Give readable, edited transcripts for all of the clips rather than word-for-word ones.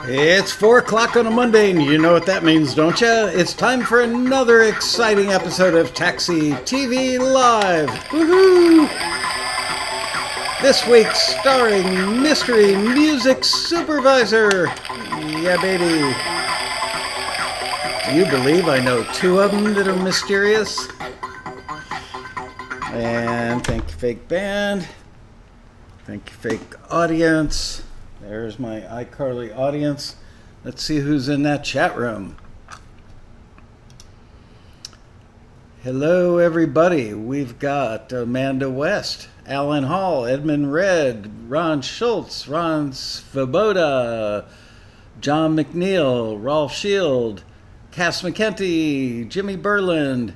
It's 4 o'clock on a Monday, and you know what that means, don't you? It's time for another exciting episode of Taxi TV Live. Woohoo! This week, starring Mystery Music Supervisor. Yeah, baby. Do you believe I know two of them that are mysterious? And thank you, fake band. Thank you, fake audience. There's my iCarly audience. Let's see who's in that chat room. Hello, everybody. We've got Amanda West, Alan Hall, Edmund Red, Ron Schultz, Ron Svoboda, John McNeil, Rolf Shield, Cass McKenty, Jimmy Berland,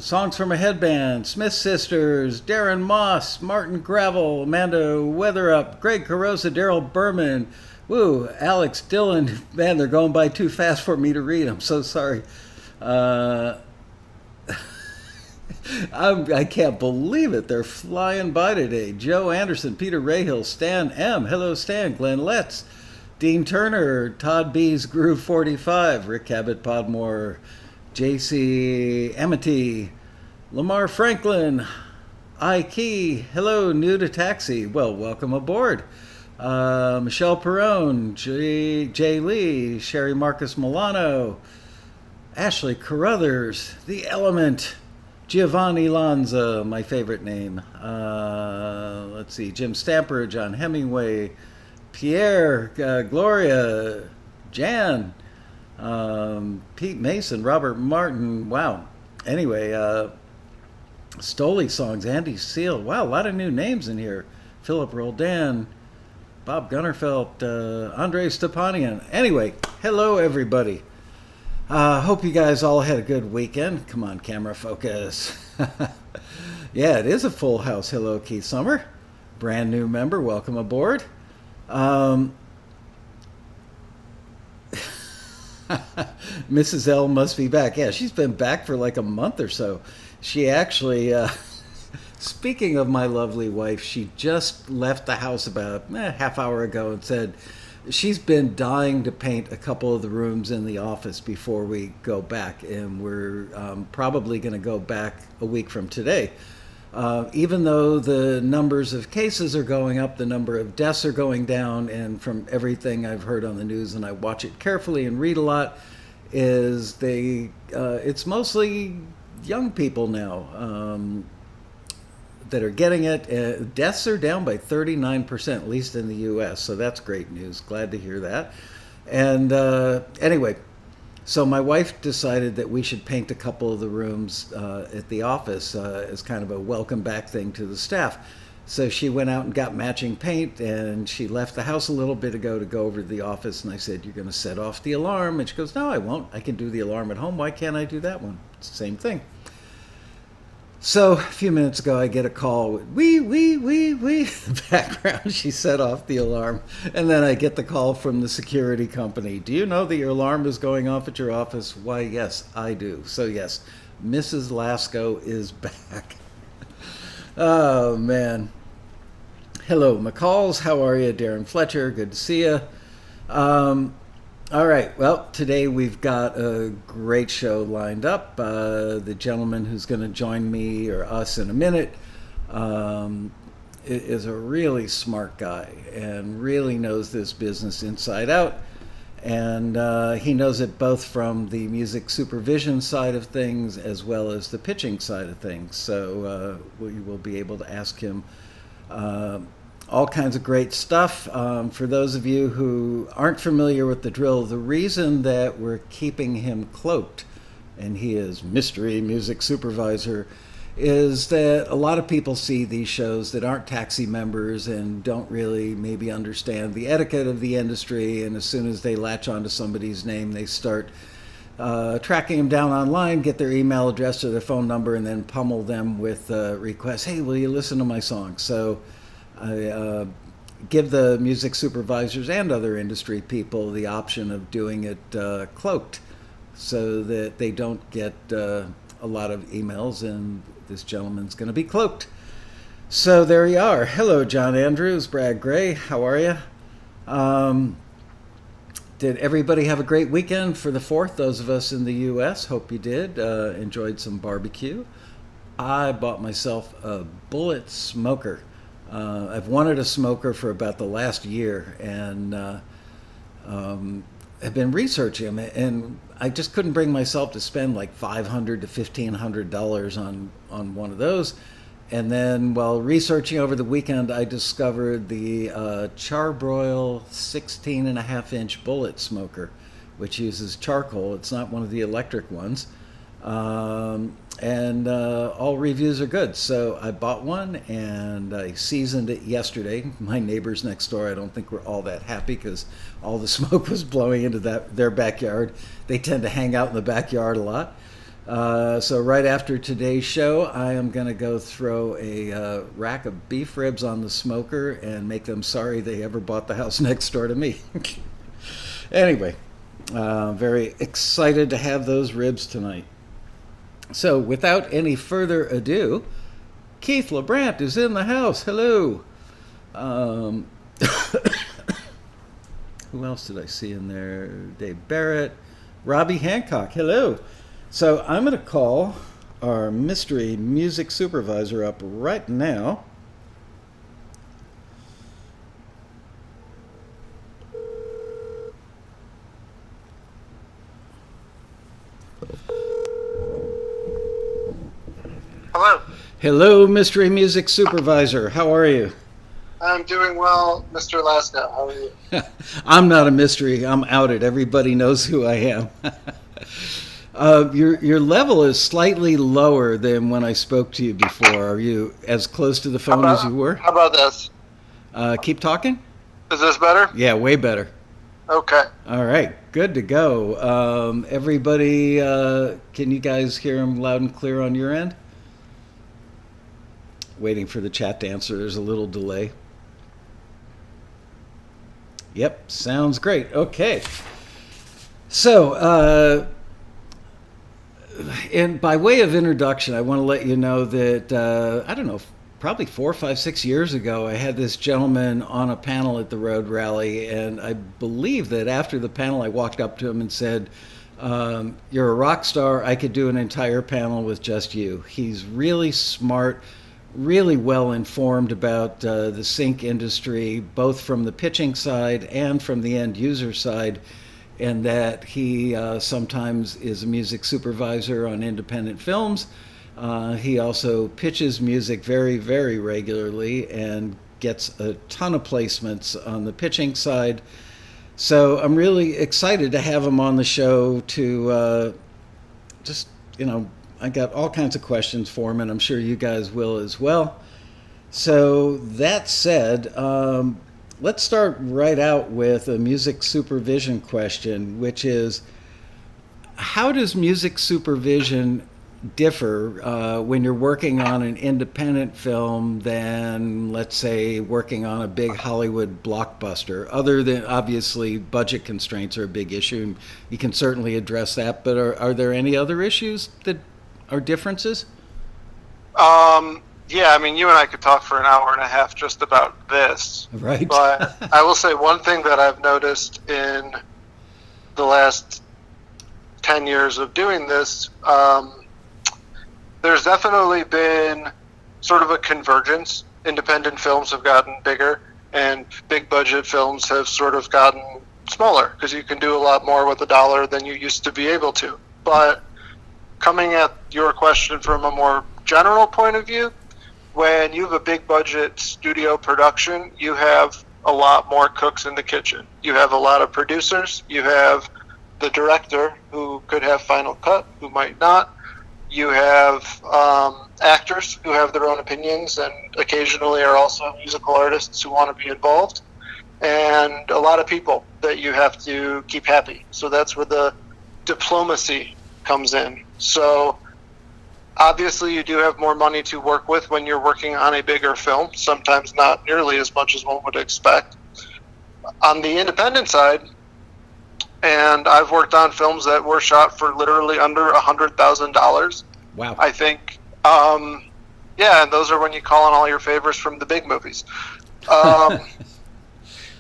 Songs from a Headband, Smith Sisters, Darren Moss, Martin Gravel, Amanda Weatherup, Greg Carosa, Daryl Berman, woo, Alex Dillon. Man, they're going by too fast for me to read. I'm so sorry. I can't believe it. They're flying by today. Joe Anderson, Peter Rahill, Stan M. Hello, Stan. Glenn Letts, Dean Turner, Todd B's Groove 45, Rick Cabot Podmore, JC Amity, Lamar Franklin, Key. Hello, new to Taxi. Well, welcome aboard. Michelle Perrone, Jay Lee, Sherry Marcus Milano, Ashley Carruthers, The Element, Giovanni Lanza, my favorite name. Let's see, Jim Stamper, John Hemingway, Pierre, Gloria, Jan, Pete Mason, Robert Martin. Wow. Anyway, Stoley Songs, Andy Seal. Wow, a lot of new names in here. Philip Roldan, Bob Gunnerfelt, Andre Stepanian. Anyway, hello everybody. Hope you guys all had a good weekend. Come on, camera focus. Yeah, it is a full house. Hello, Keith Summer. Brand new member. Welcome aboard. Mrs. L must be back. Yeah, she's been back for like a month or so. She actually, speaking of my lovely wife, she just left the house about half hour ago and said she's been dying to paint a couple of the rooms in the office before we go back, and we're probably going to go back a week from today. Even though the numbers of cases are going up, the number of deaths are going down, and from everything I've heard on the news, and I watch it carefully and read a lot, is it's mostly young people now that are getting it. Deaths are down by 39%, at least in the U.S., so that's great news. Glad to hear that. And anyway, so my wife decided that we should paint a couple of the rooms at the office as kind of a welcome back thing to the staff. So she went out and got matching paint, and she left the house a little bit ago to go over to the office, and I said, "You're going to set off the alarm?" And she goes, "No, I won't. I can do the alarm at home. Why can't I do that one? It's the same thing." So a few minutes ago, I get a call with wee, wee, wee, wee in the background. She set off the alarm. And then I get the call from the security company. "Do you know that your alarm is going off at your office?" "Why, yes, I do." So yes, Mrs. Lasco is back. Oh, man. Hello, McCalls. How are you? Darren Fletcher. Good to see you. All right, well, today we've got a great show lined up. The gentleman who's going to join me or us in a minute is a really smart guy and really knows this business inside out. And he knows it both from the music supervision side of things as well as the pitching side of things. So we will be able to ask him all kinds of great stuff. For those of you who aren't familiar with the drill, the reason that we're keeping him cloaked, and he is Mystery Music Supervisor, is that a lot of people see these shows that aren't Taxi members and don't really maybe understand the etiquette of the industry, and as soon as they latch onto somebody's name, they start tracking them down online, get their email address or their phone number, and then pummel them with requests, "Hey, will you listen to my song?" So I give the music supervisors and other industry people the option of doing it cloaked so that they don't get a lot of emails, and this gentleman's going to be cloaked. So there you are. Hello, John Andrews, Brad Gray. How are you? Um, did everybody have a great weekend for the 4th? Those of us in the U.S., hope you did. Enjoyed some barbecue. I bought myself a bullet smoker. I've wanted a smoker for about the last year, and have been researching them, and I just couldn't bring myself to spend like $500 to $1,500 on one of those. And then while researching over the weekend, I discovered the Charbroil 16.5-inch bullet smoker, which uses charcoal. It's not one of the electric ones. And all reviews are good. So I bought one and I seasoned it yesterday. My neighbors next door, I don't think were all that happy because all the smoke was blowing into their backyard. They tend to hang out in the backyard a lot. So right after today's show, I am going to go throw a rack of beef ribs on the smoker and make them sorry they ever bought the house next door to me. Anyway, very excited to have those ribs tonight. So without any further ado, Keith LeBrant is in the house. Hello. Who else did I see in there? Dave Barrett, Robbie Hancock. Hello. So I'm going to call our mystery music supervisor up right now. Hello. Hello, mystery music supervisor. How are you? I'm doing well, Mr. Laska. How are you? I'm not a mystery. I'm outed. Everybody knows who I am. Your level is slightly lower than when I spoke to you before. Are you as close to the phone as you were? How about this? Keep talking? Is this better? Yeah, way better. Okay. All right, good to go. Everybody, can you guys hear him loud and clear on your end? Waiting for the chat to answer. There's a little delay. Yep, sounds great. Okay. So, and by way of introduction, I want to let you know that, I don't know, probably 4, 5, 6 years ago, I had this gentleman on a panel at the Road Rally, and I believe that after the panel, I walked up to him and said, you're a rock star. I could do an entire panel with just you. He's really smart, really well informed about the sync industry, both from the pitching side and from the end user side, and that he sometimes is a music supervisor on independent films. He also pitches music very, very regularly and gets a ton of placements on the pitching side. So I'm really excited to have him on the show to I got all kinds of questions for him, and I'm sure you guys will as well. So that said, let's start right out with a music supervision question, which is, how does music supervision differ when you're working on an independent film than, let's say, working on a big Hollywood blockbuster? Other than, obviously, budget constraints are a big issue, and you can certainly address that, but are there any other issues that are differences? Yeah, I mean, you and I could talk for an hour and a half just about this. Right. But I will say one thing that I've noticed in the last 10 years of doing this, there's definitely been sort of a convergence. Independent films have gotten bigger, and big budget films have sort of gotten smaller because you can do a lot more with $1 than you used to be able to. But coming at your question from a more general point of view, when you have a big budget studio production, you have a lot more cooks in the kitchen. You have a lot of producers. You have the director who could have final cut, who might not. You have actors who have their own opinions and occasionally are also musical artists who want to be involved. And a lot of people that you have to keep happy. So that's where the diplomacy comes in. So obviously you do have more money to work with when you're working on a bigger film, sometimes not nearly as much as one would expect. On the independent side, and I've worked on films that were shot for literally under $100,000. Wow. I think, yeah, and those are when you call on all your favors from the big movies.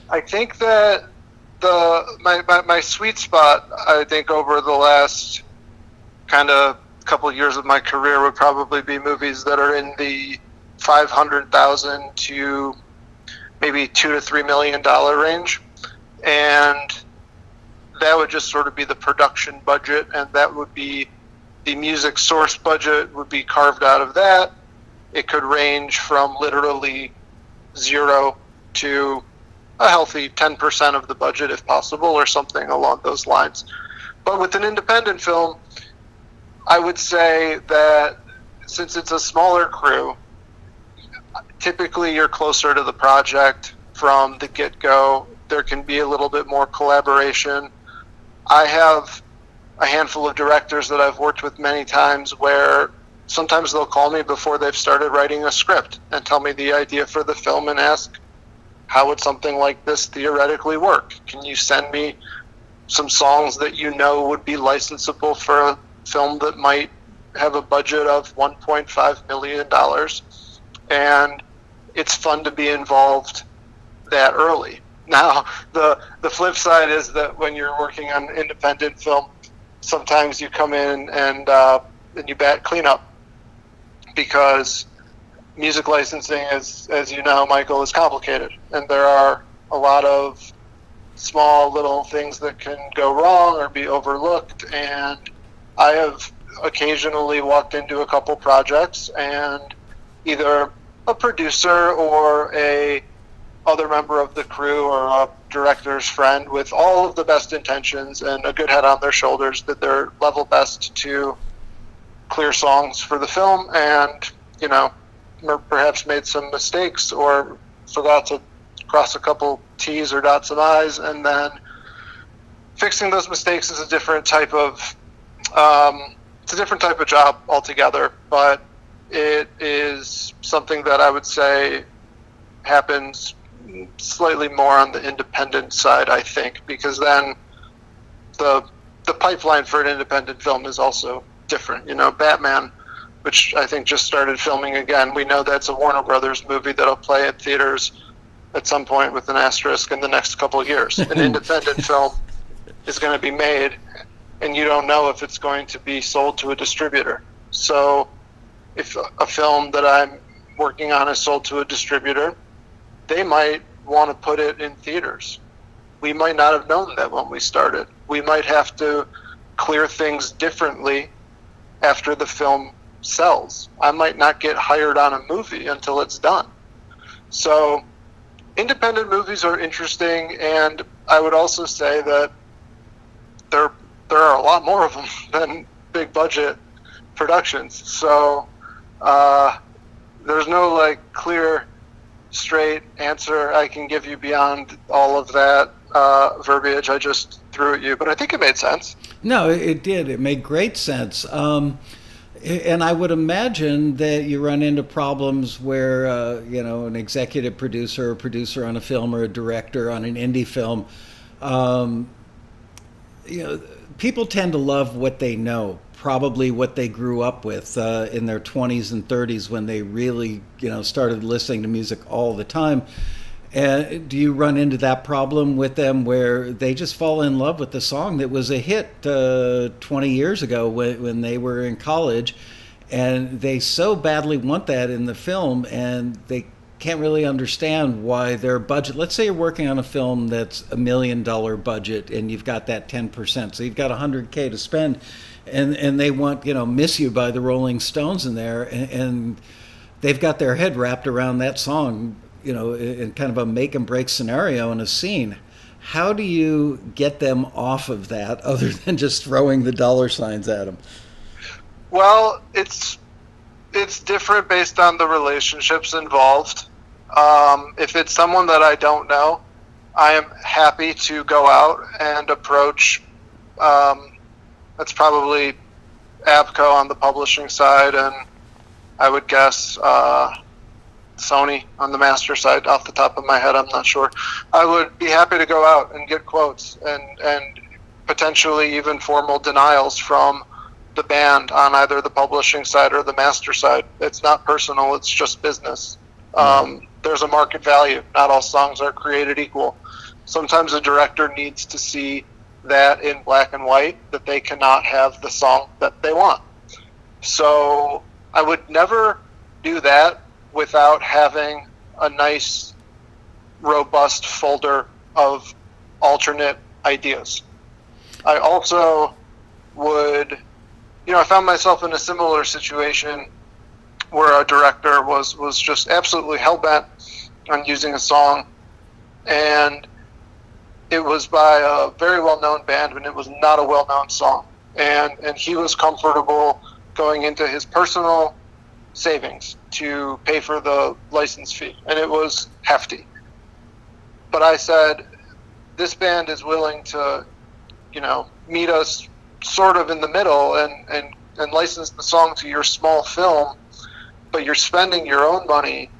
I think that my sweet spot, I think, over the last kind of couple of years of my career would probably be movies that are in the 500,000 to maybe $2 to $3 million range, and that would just sort of be the production budget, and that would be the music source budget would be carved out of that. It could range from literally zero to a healthy 10% of the budget if possible, or something along those lines. But with an independent film, I would say that since it's a smaller crew, typically you're closer to the project from the get-go. There can be a little bit more collaboration. I have a handful of directors that I've worked with many times where sometimes they'll call me before they've started writing a script and tell me the idea for the film and ask, how would something like this theoretically work? Can you send me some songs that you know would be licensable for a film that might have a budget of $1.5 million? And it's fun to be involved that early. Now, the flip side is that when you're working on independent film, sometimes you come in and you bat cleanup, because music licensing, as you know, Michael, is complicated, and there are a lot of small little things that can go wrong or be overlooked. And I have occasionally walked into a couple projects, and either a producer or a other member of the crew or a director's friend, with all of the best intentions and a good head on their shoulders, did their level best to clear songs for the film, and perhaps made some mistakes or forgot to cross a couple T's or dot some I's, and then fixing those mistakes is a different type of job altogether. But it is something that I would say happens slightly more on the independent side, I think, because then the pipeline for an independent film is also different. Batman, which I think just started filming again, we know that's a Warner Brothers movie that'll play at theaters at some point with an asterisk in the next couple of years. An independent film is going to be made, and you don't know if it's going to be sold to a distributor. So if a film that I'm working on is sold to a distributor, they might want to put it in theaters. We might not have known that when we started. We might have to clear things differently after the film sells. I might not get hired on a movie until it's done. So independent movies are interesting, and I would also say that there are a lot more of them than big budget productions. So there's no clear straight answer I can give you beyond all of that verbiage I just threw at you, but I think it made sense. No, it did. It made great sense. And I would imagine that you run into problems where, an executive producer or producer on a film or a director on an indie film, people tend to love what they know, probably what they grew up with in their 20s and 30s when they really, started listening to music all the time. And do you run into that problem with them where they just fall in love with the song that was a hit 20 years ago when they were in college, and they so badly want that in the film, and they can't really understand why their budget, let's say you're working on a film that's $1 million budget and you've got that 10%, so you've got $100K to spend, and they want, Miss You by the Rolling Stones in there, and they've got their head wrapped around that song, in kind of a make and break scenario in a scene. How do you get them off of that other than just throwing the dollar signs at them? Well, it's different based on the relationships involved. If it's someone that I don't know, I am happy to go out and approach, that's probably ABCO on the publishing side, and I would guess Sony on the master side. Off the top of my head, I'm not sure. I would be happy to go out and get quotes and potentially even formal denials from the band on either the publishing side or the master side. It's not personal, it's just business. The there's a market value. Not all songs are created equal. Sometimes a director needs to see that in black and white, that they cannot have the song that they want. So I would never do that without having a nice, robust folder of alternate ideas. I also would, I found myself in a similar situation where a director was just absolutely hell-bent on using a song, and it was by a very well-known band, and it was not a well-known song. And he was comfortable going into his personal savings to pay for the license fee, and it was hefty. But I said, this band is willing to, meet us sort of in the middle and license the song to your small film, but you're spending your own money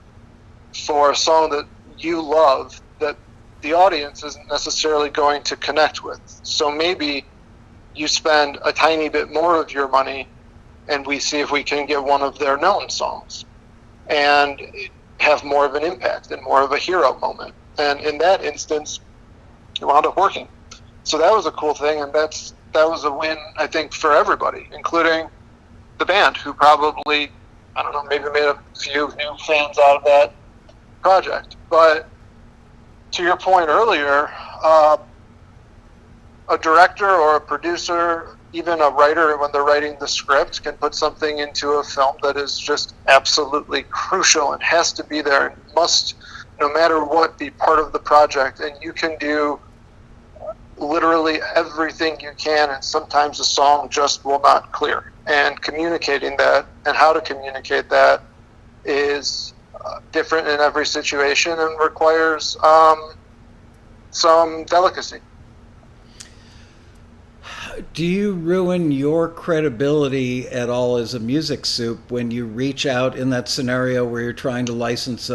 for a song that you love that the audience isn't necessarily going to connect with. So maybe you spend a tiny bit more of your money and we see if we can get one of their known songs and have more of an impact and more of a hero moment. And in that instance, it wound up working. So that was a cool thing, and that was a win, I think, for everybody, including the band, who probably, I don't know, maybe made a few new fans out of that project. But to your point earlier, a director or a producer, even a writer, when they're writing the script, can put something into a film that is just absolutely crucial and has to be there and must, no matter what, be part of the project. And you can do literally everything you can, and sometimes a song just will not clear. And communicating that and how to communicate that is different in every situation and requires some delicacy. Do you ruin your credibility at all as a music soup when you reach out in that scenario where you're trying to license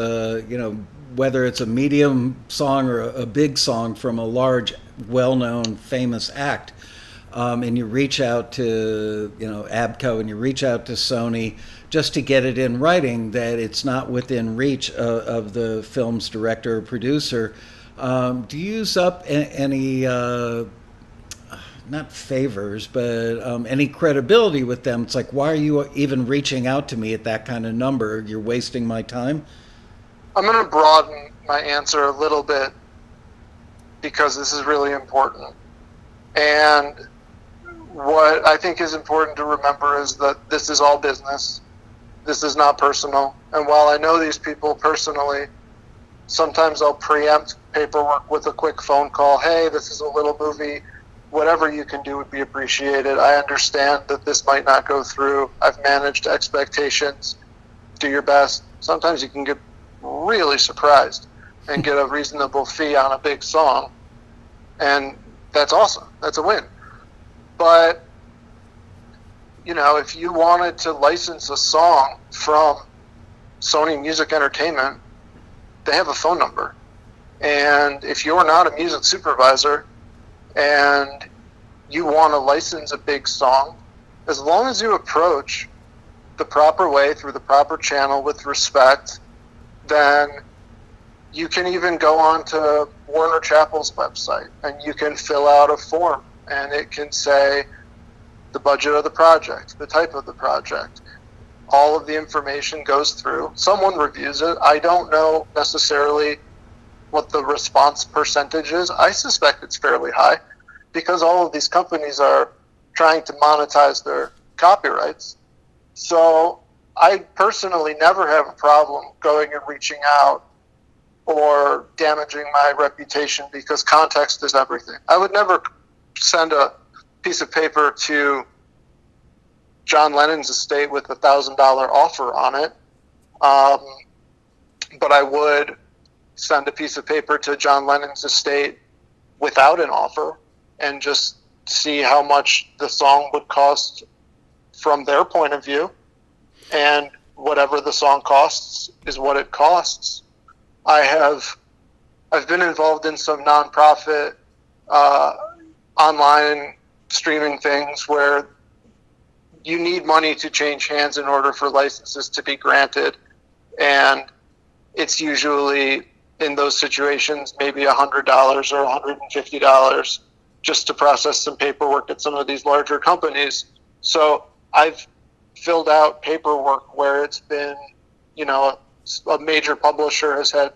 whether it's a medium song or a big song from a large, well-known, famous act, and you reach out to, ABCO, and you reach out to Sony just to get it in writing that it's not within reach of the film's director or producer? Do you use up any, not favors, but any credibility with them? It's like, why are you even reaching out to me at that kind of number? You're wasting my time? I'm going to broaden my answer a little bit because this is really important. And what I think is important to remember is that this is all business. This is not personal. And while I know these people personally, sometimes I'll preempt paperwork with a quick phone call. Hey, this is a little movie. Whatever you can do would be appreciated. I understand that this might not go through. I've managed expectations. Do your best. Sometimes you can get really surprised and get a reasonable fee on a big song, and that's awesome. That's a win. But if you wanted to license a song from Sony Music Entertainment, they have a phone number. And if you're not a music supervisor and you want to license a big song, as long as you approach the proper way through the proper channel with respect, then you can even go on to Warner Chappell's website and you can fill out a form, and it can say the budget of the project, the type of the project. All of the information goes through. Someone reviews it. I don't know necessarily what the response percentage is. I suspect it's fairly high because all of these companies are trying to monetize their copyrights. So I personally never have a problem going and reaching out or damaging my reputation because context is everything. I would never send a piece of paper to John Lennon's estate with a $1,000 offer on it, but I would send a piece of paper to John Lennon's estate without an offer and just see how much the song would cost from their point of view. And whatever the song costs is what it costs. I've been involved in some nonprofit online streaming things where you need money to change hands in order for licenses to be granted. And it's usually in those situations maybe $100 or $150 just to process some paperwork at some of these larger companies. So I've filled out paperwork where it's been, a major publisher has had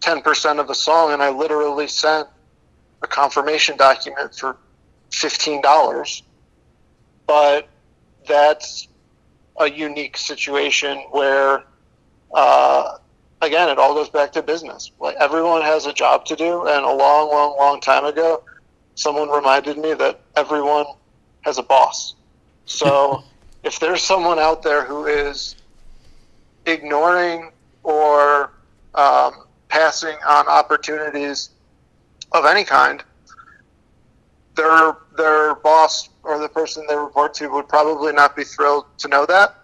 10% of a song, and I literally sent a confirmation document for $15. But that's a unique situation where, again, it all goes back to business. Like, everyone has a job to do, and a long, long, long time ago, someone reminded me that everyone has a boss. So if there's someone out there who is ignoring or passing on opportunities of any kind, their boss or the person they report to would probably not be thrilled to know that.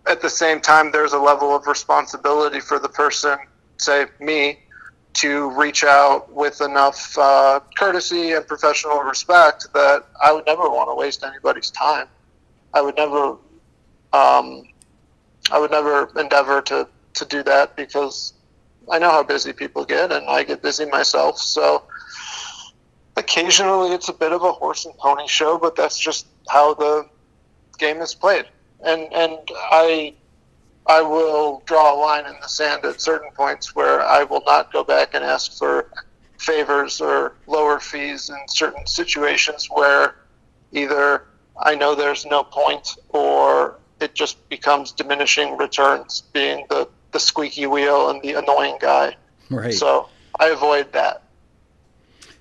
At the same time, there's a level of responsibility for the person, say me, to reach out with enough courtesy and professional respect that I would never want to waste anybody's time. I would never endeavor to do that, because I know how busy people get, and I get busy myself. So occasionally it's a bit of a horse and pony show, but that's just how the game is played. And I will draw a line in the sand at certain points where I will not go back and ask for favors or lower fees in certain situations where either I know there's no point or it just becomes diminishing returns, being the squeaky wheel and the annoying guy. Right. So I avoid that.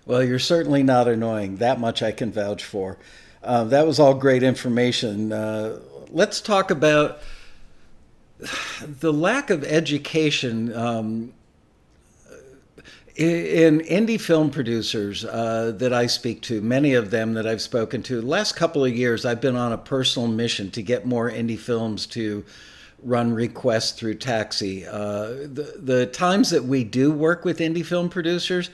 Well, you're certainly not annoying. That much I can vouch for. That was all great information. Let's talk about the lack of education in indie film producers that I speak to, many of them that I've spoken to. The last couple of years, I've been on a personal mission to get more indie films to run requests through Taxi. The times that we do work with indie film producers,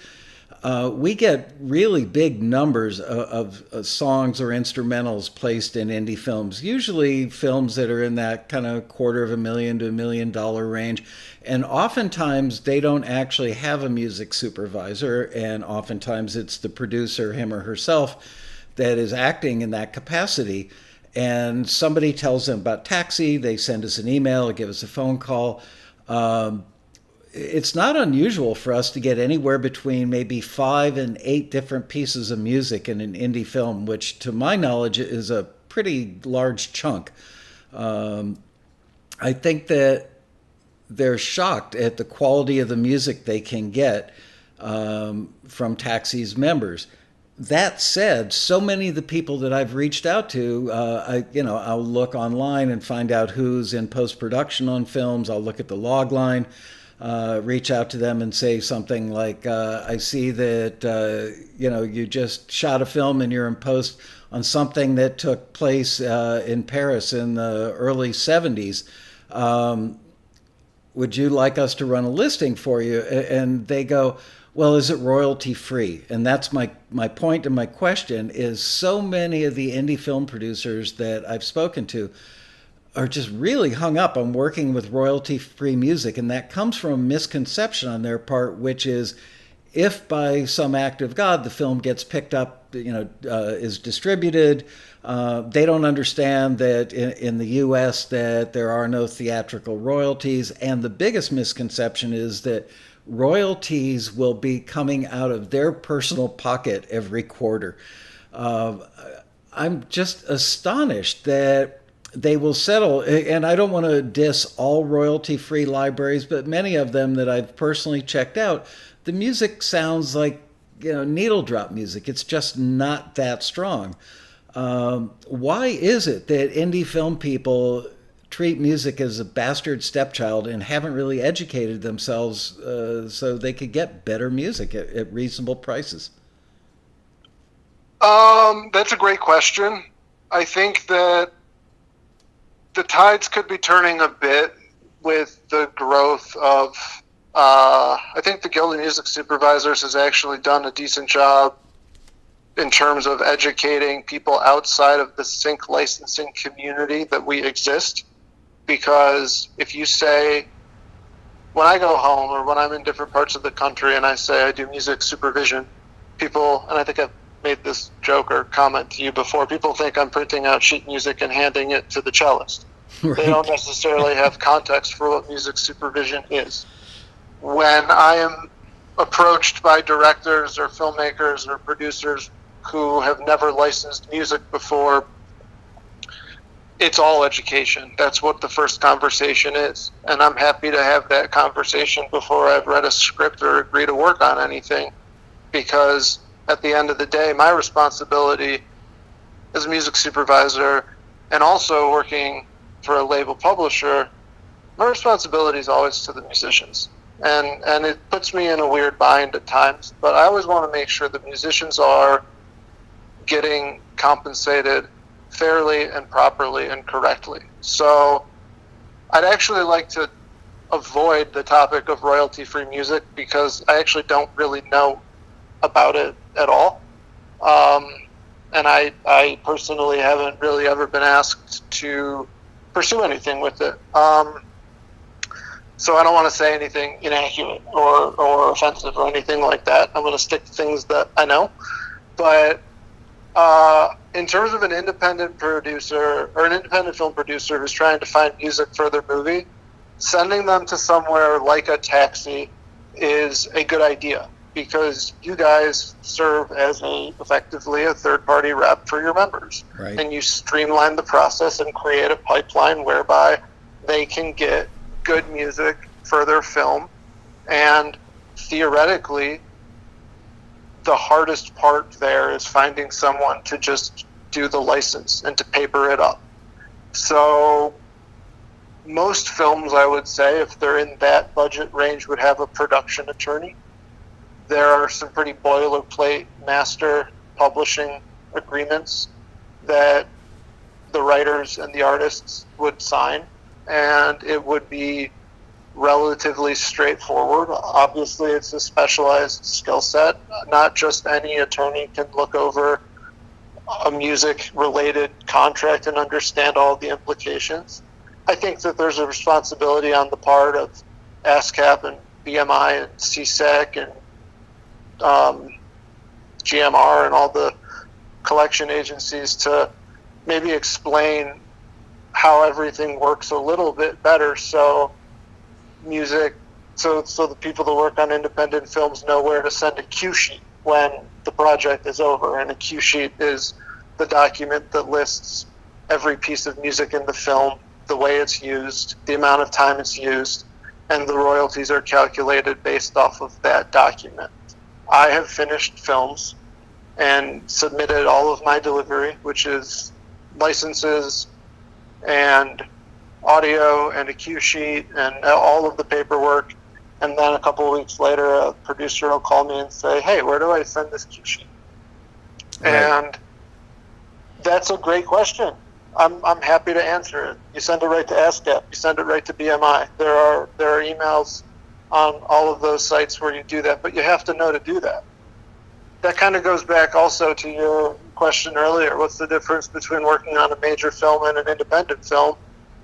we get really big numbers of songs or instrumentals placed in indie films, usually films that are in that kind of $250,000 to $1 million range. And oftentimes they don't actually have a music supervisor, and oftentimes it's the producer, him or herself, that is acting in that capacity. And somebody tells them about Taxi, they send us an email, give us a phone call. It's not unusual for us to get anywhere between maybe 5 and 8 different pieces of music in an indie film, which to my knowledge is a pretty large chunk. I think that they're shocked at the quality of the music they can get from Taxi's members. That said, so many of the people that I've reached out to, I'll look online and find out who's in post-production on films. I'll look at the log line. Reach out to them and say something like, I see that, you just shot a film and you're in post on something that took place in Paris in the early 70s. Would you like us to run a listing for you? And they go, well, is it royalty free? And that's my point and my question is, so many of the indie film producers that I've spoken to are just really hung up on working with royalty-free music, and that comes from a misconception on their part, which is if by some act of God the film gets picked up, is distributed, they don't understand that in the U.S. that there are no theatrical royalties, and the biggest misconception is that royalties will be coming out of their personal pocket every quarter. I'm just astonished that they will settle, and I don't want to diss all royalty-free libraries, but many of them that I've personally checked out, the music sounds like needle drop music. It's just not that strong. Why is it that indie film people treat music as a bastard stepchild and haven't really educated themselves so they could get better music at reasonable prices? That's a great question. I think that the tides could be turning a bit with the growth of, I think the Guild of Music Supervisors has actually done a decent job in terms of educating people outside of the sync licensing community that we exist. Because if you say when I go home or when I'm in different parts of the country and I say I do music supervision, people, and I think I've made this joke or comment to you before, people think I'm printing out sheet music and handing it to the cellist. Right. They don't necessarily have context for what music supervision is. When I am approached by directors or filmmakers or producers who have never licensed music before, it's all education. That's what the first conversation is. And I'm happy to have that conversation before I've read a script or agree to work on anything, because at the end of the day, my responsibility as a music supervisor and also working for a label publisher, my responsibility is always to the musicians. And it puts me in a weird bind at times, but I always want to make sure that musicians are getting compensated fairly and properly and correctly. So I'd actually like to avoid the topic of royalty-free music because I actually don't really know about it at all. And I personally haven't really ever been asked to pursue anything with it. So I don't want to say anything inaccurate or offensive or anything like that. I'm going to stick to things that I know. But in terms of an independent producer or an independent film producer who's trying to find music for their movie, sending them to somewhere like a Taxi is a good idea, because you guys serve as effectively a third-party rep for your members. Right. And you streamline the process and create a pipeline whereby they can get good music for their film. And theoretically, the hardest part there is finding someone to just do the license and to paper it up. So most films, I would say, if they're in that budget range, would have a production attorney. There are some pretty boilerplate master publishing agreements that the writers and the artists would sign, and it would be relatively straightforward. Obviously, it's a specialized skill set. Not just any attorney can look over a music-related contract and understand all the implications. I think that there's a responsibility on the part of ASCAP and BMI and CSEC and GMR and all the collection agencies to maybe explain how everything works a little bit better, so the people that work on independent films know where to send a cue sheet when the project is over. And a cue sheet is the document that lists every piece of music in the film, the way it's used, the amount of time it's used, and the royalties are calculated based off of that document. I have finished films and submitted all of my delivery, which is licenses and audio and a cue sheet and all of the paperwork. And then a couple of weeks later, a producer will call me and say, hey, where do I send this cue sheet? Right. And that's a great question. I'm happy to answer it. You send it right to ASCAP. You send it right to BMI. There are emails on all of those sites where you do that, but you have to know to do that. That kind of goes back also to your question earlier. What's the difference between working on a major film and an independent film?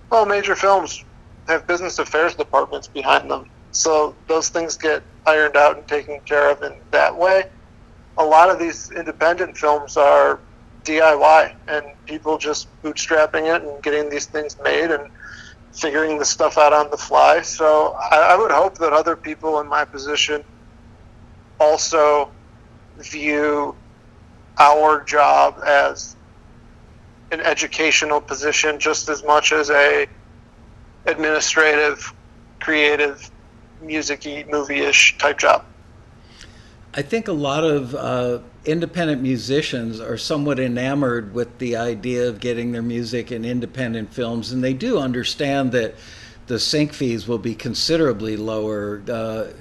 Well, major films have business affairs departments behind them, so those things get ironed out and taken care of in that way. A lot of these independent films are DIY, and people just bootstrapping it and getting these things made and figuring the stuff out on the fly. So I would hope that other people in my position also view our job as an educational position just as much as a administrative, creative, music-y, movie-ish type job. I think a lot of independent musicians are somewhat enamored with the idea of getting their music in independent films, and they do understand that the sync fees will be considerably lower.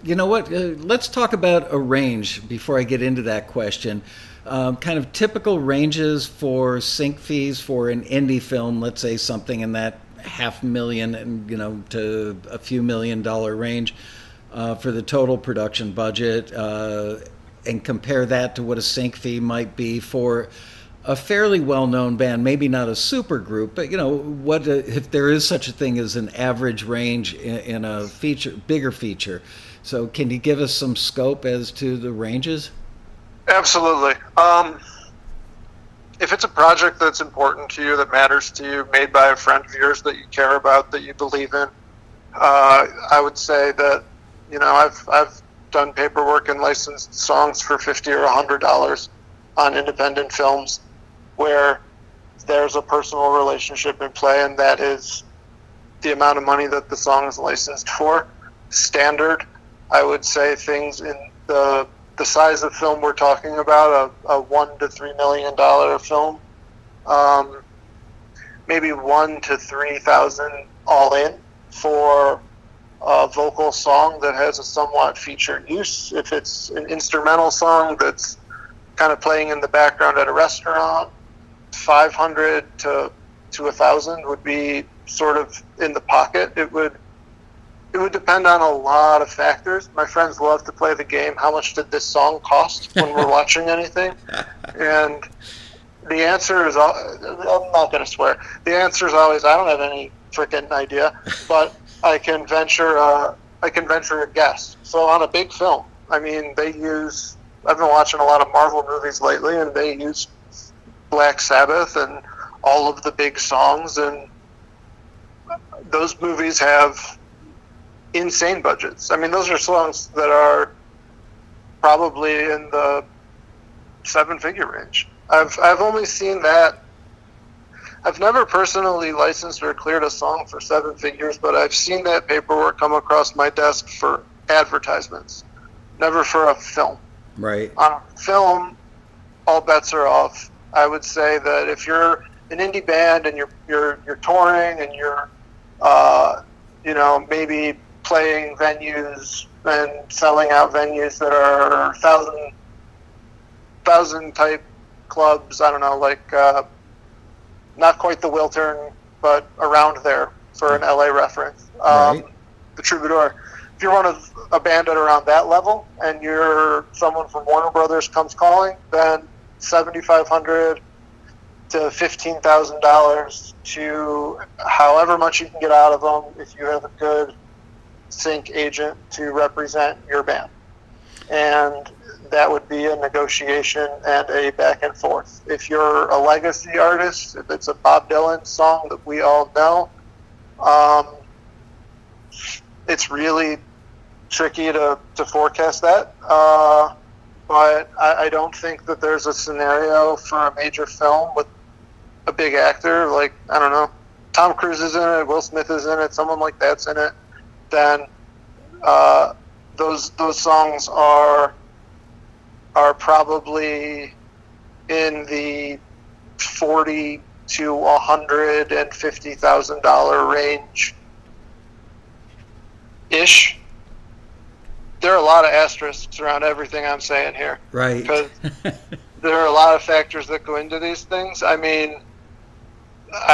You know what? Let's talk about a range before I get into that question. Kind of typical ranges for sync fees for an indie film, let's say something in that $500,000 and to a few $1 million range. For the total production budget, and compare that to what a sync fee might be for a fairly well-known band, maybe not a super group, but what if there is such a thing as an average range in a feature, bigger feature? So, can you give us some scope as to the ranges? Absolutely. If it's a project that's important to you, that matters to you, made by a friend of yours that you care about, that you believe in, I would say that I've done paperwork and licensed songs for $50 or $100 on independent films, where there's a personal relationship in play, and that is the amount of money that the song is licensed for. Standard, I would say things in the size of film we're talking about, a $1 to $3 million film, maybe 1,000 to 3,000 all in for a vocal song that has a somewhat featured use. If it's an instrumental song that's kind of playing in the background at a restaurant, 500 to 1,000 would be sort of in the pocket. It would depend on a lot of factors. My friends love to play the game, how much did this song cost, when we're watching anything? And the answer is, I'm not going to swear, the answer is always, I don't have any freaking idea, but I can venture a guess. So on a big film, I've been watching a lot of Marvel movies lately, and they use Black Sabbath and all of the big songs, and those movies have insane budgets. Those are songs that are probably in the 7-figure range. I've only seen that. I've never personally licensed or cleared a song for 7 figures, but I've seen that paperwork come across my desk for advertisements, never for a film. Right. On a film, all bets are off. I would say that if you're an indie band and you're touring and you're maybe playing venues and selling out venues that are 1,000 type clubs, I don't know, like not quite the Wiltern, but around there for an LA reference. Right. The Troubadour. If you're a band at around that level, and you're someone from Warner Brothers comes calling, then $7,500 to $15,000 to however much you can get out of them if you have a good sync agent to represent your band. And that would be a negotiation and a back and forth. If you're a legacy artist, if it's a Bob Dylan song that we all know, it's really tricky to forecast that. But I don't think that there's a scenario for a major film with a big actor, like, I don't know, Tom Cruise is in it, Will Smith is in it, someone like that's in it, then those songs are probably in the $40,000 to $150,000 range ish. There are a lot of asterisks around everything I'm saying here, Right. because there are a lot of factors that go into these things. I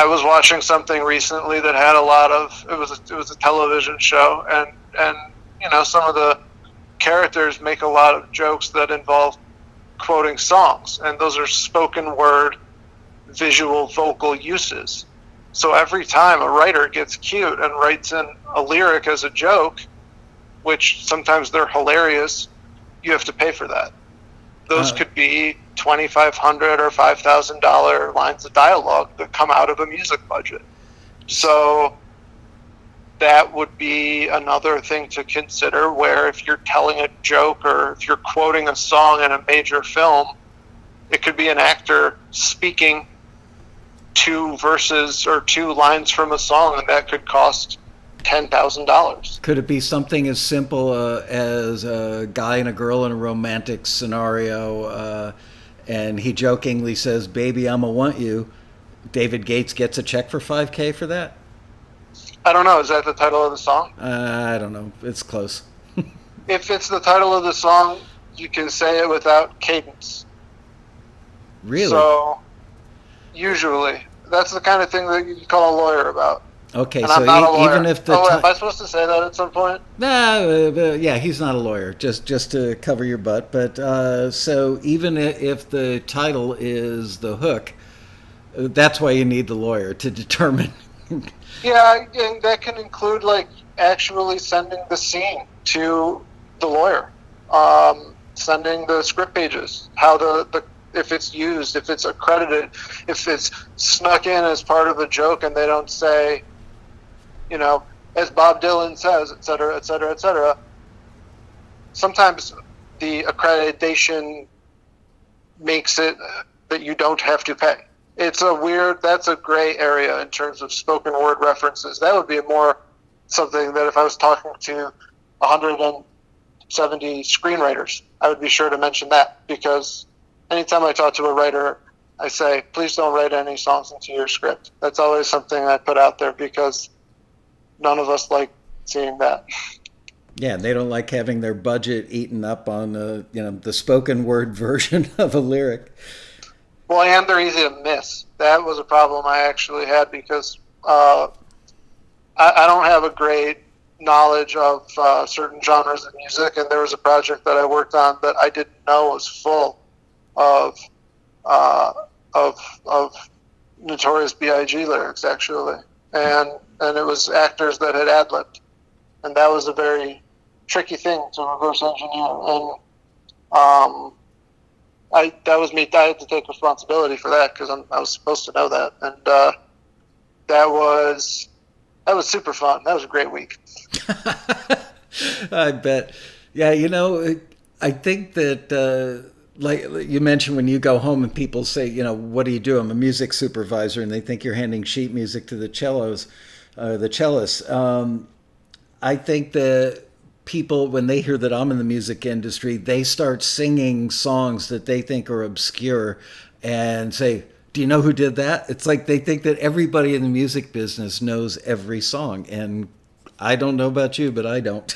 was watching something recently that had it was a television show, and some of the characters make a lot of jokes that involve quoting songs, and those are spoken word, visual, vocal uses. So every time a writer gets cute and writes in a lyric as a joke, which sometimes they're hilarious, you have to pay for that. Those could be $2,500 or $5,000 lines of dialogue that come out of a music budget. So that would be another thing to consider, where if you're telling a joke or if you're quoting a song in a major film, it could be an actor speaking 2 verses or 2 lines from a song, and that could cost $10,000. Could it be something as simple as a guy and a girl in a romantic scenario, and he jokingly says, "Baby, I'ma want you." David Gates gets a check for $5,000 for that? I don't know. Is that the title of the song? I don't know. It's close. If it's the title of the song, you can say it without cadence. Really? So, usually, that's the kind of thing that you call a lawyer about. Okay, And so I'm not a even lawyer. if the Oh, am I supposed to say that at some point? nah, yeah, he's not a lawyer. Just to cover your butt. But so even if the title is the hook, that's why you need the lawyer to determine. Yeah, and that can include like actually sending the scene to the lawyer, sending the script pages, how the if it's used, if it's accredited, if it's snuck in as part of a joke, and they don't say, you know, as Bob Dylan says, et cetera, et cetera, et cetera. Sometimes the accreditation makes it that you don't have to pay. That's a gray area in terms of spoken word references. That would be more something that if I was talking to 170 screenwriters, I would be sure to mention that, because anytime I talk to a writer, I say, please don't write any songs into your script. That's always something I put out there, because none of us like seeing that. Yeah, they don't like having their budget eaten up on the spoken word version of a lyric. Well, and they're easy to miss. That was a problem I actually had, because I don't have a great knowledge of certain genres of music, and there was a project that I worked on that I didn't know was full of uh, of Notorious B.I.G. lyrics, actually, and it was actors that had ad-libbed, and that was a very tricky thing to reverse engineer. And that was me. I had to take responsibility for that, because I was supposed to know that, and that was super fun. That was a great week. I bet. Yeah, I think that like you mentioned, when you go home and people say, what do you do? I'm a music supervisor, and they think you're handing sheet music to the cellists. I think that people, when they hear that I'm in the music industry, they start singing songs that they think are obscure and say, do you know who did that? It's like they think that everybody in the music business knows every song. And I don't know about you, but I don't.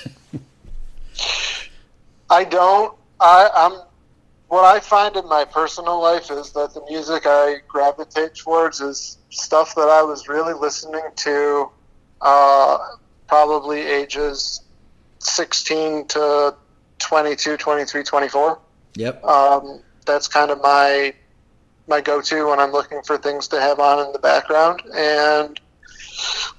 I don't. I'm. What I find in my personal life is that the music I gravitate towards is stuff that I was really listening to, probably ages 16 to 22, 23, 24. Yep. That's kind of my go-to when I'm looking for things to have on in the background. And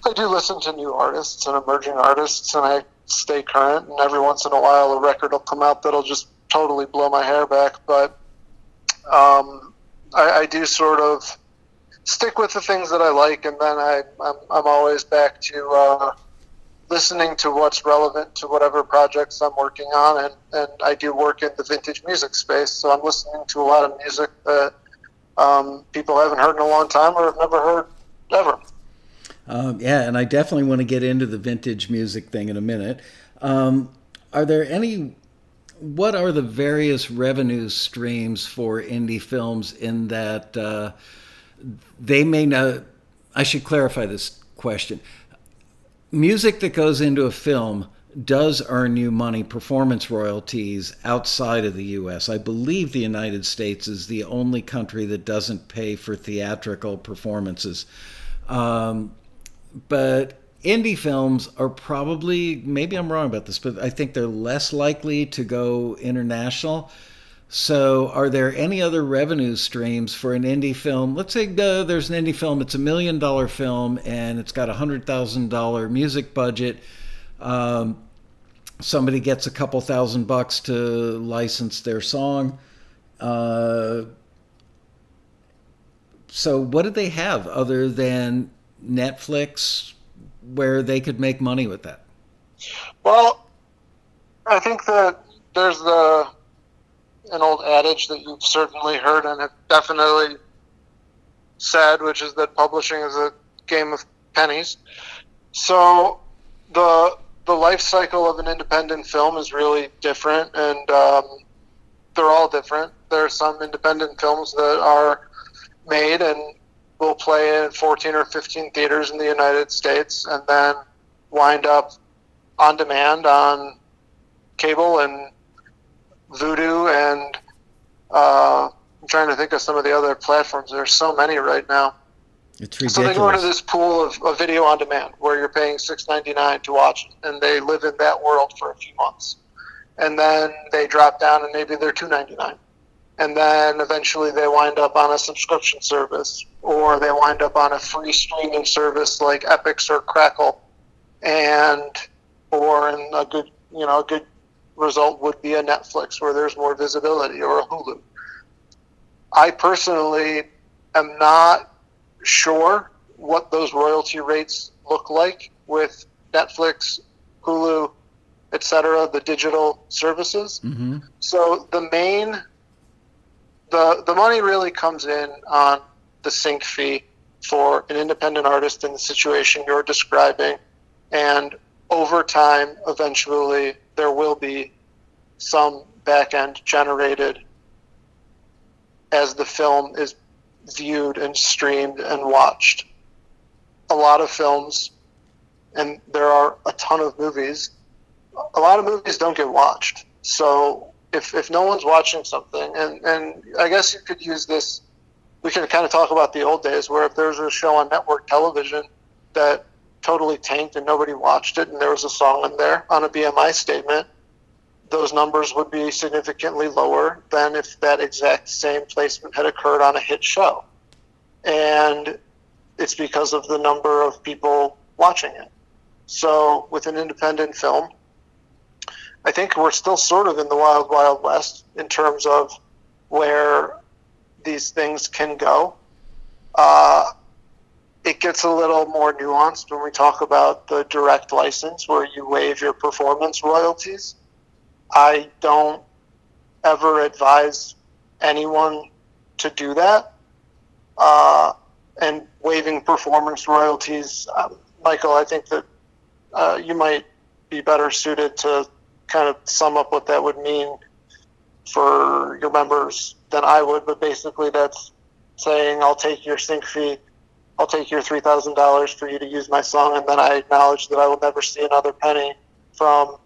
I do listen to new artists and emerging artists, and I stay current. And every once in a while, a record will come out that'll just totally blow my hair back. But I do sort of stick with the things that I like, and then I'm always back to listening to what's relevant to whatever projects I'm working on, and I do work in the vintage music space, so I'm listening to a lot of music that people haven't heard in a long time or have never heard ever. Yeah, and I definitely want to get into the vintage music thing in a minute. What are the various revenue streams for indie films, in that they may not, I should clarify this question. Music that goes into a film does earn you money, performance royalties, outside of the U.S. I believe the United States is the only country that doesn't pay for theatrical performances. But indie films are probably, maybe I'm wrong about this, but I think they're less likely to go international. So are there any other revenue streams for an indie film? Let's say there's an indie film, it's $1 million film, and it's got a $100,000 music budget. Somebody gets a couple $1,000 to license their song. So what do they have other than Netflix where they could make money with that? Well, I think that there's an old adage that you've certainly heard and have definitely said, which is that publishing is a game of pennies. So the life cycle of an independent film is really different, and they're all different. There are some independent films that are made and will play in 14 or 15 theaters in the United States, and then wind up on demand on cable and Vudu, and I'm trying to think of some of the other platforms. There's so many right now. It's So they go into ridiculous. this pool of video on demand where you're paying $6.99 to watch it, and they live in that world for a few months, and then they drop down and maybe they're $2.99, and then eventually they wind up on a subscription service, or they wind up on a free streaming service like Epix or Crackle, and or in a good result would be a Netflix where there's more visibility, or a Hulu. I personally am not sure what those royalty rates look like with Netflix, Hulu, etc., the digital services. Mm-hmm. So the money really comes in on the sync fee for an independent artist in the situation you're describing, and over time, eventually, there will be some back end generated as the film is viewed and streamed and watched. A lot of films, and there are a ton of movies, a lot of movies don't get watched. So if no one's watching something, and I guess you could use this, we can kind of talk about the old days where if there's a show on network television that totally tanked and nobody watched it, and there was a song in there on a BMI statement, those numbers would be significantly lower than if that exact same placement had occurred on a hit show. And it's because of the number of people watching it. So with an independent film, I think we're still sort of in the wild, wild west in terms of where these things can go. It gets a little more nuanced when we talk about the direct license where you waive your performance royalties. I don't ever advise anyone to do that. And waiving performance royalties, Michael, I think that you might be better suited to kind of sum up what that would mean for your members than I would. But basically that's saying, I'll take your sync fee, I'll take your $3,000 for you to use my song, and then I acknowledge that I will never see another penny from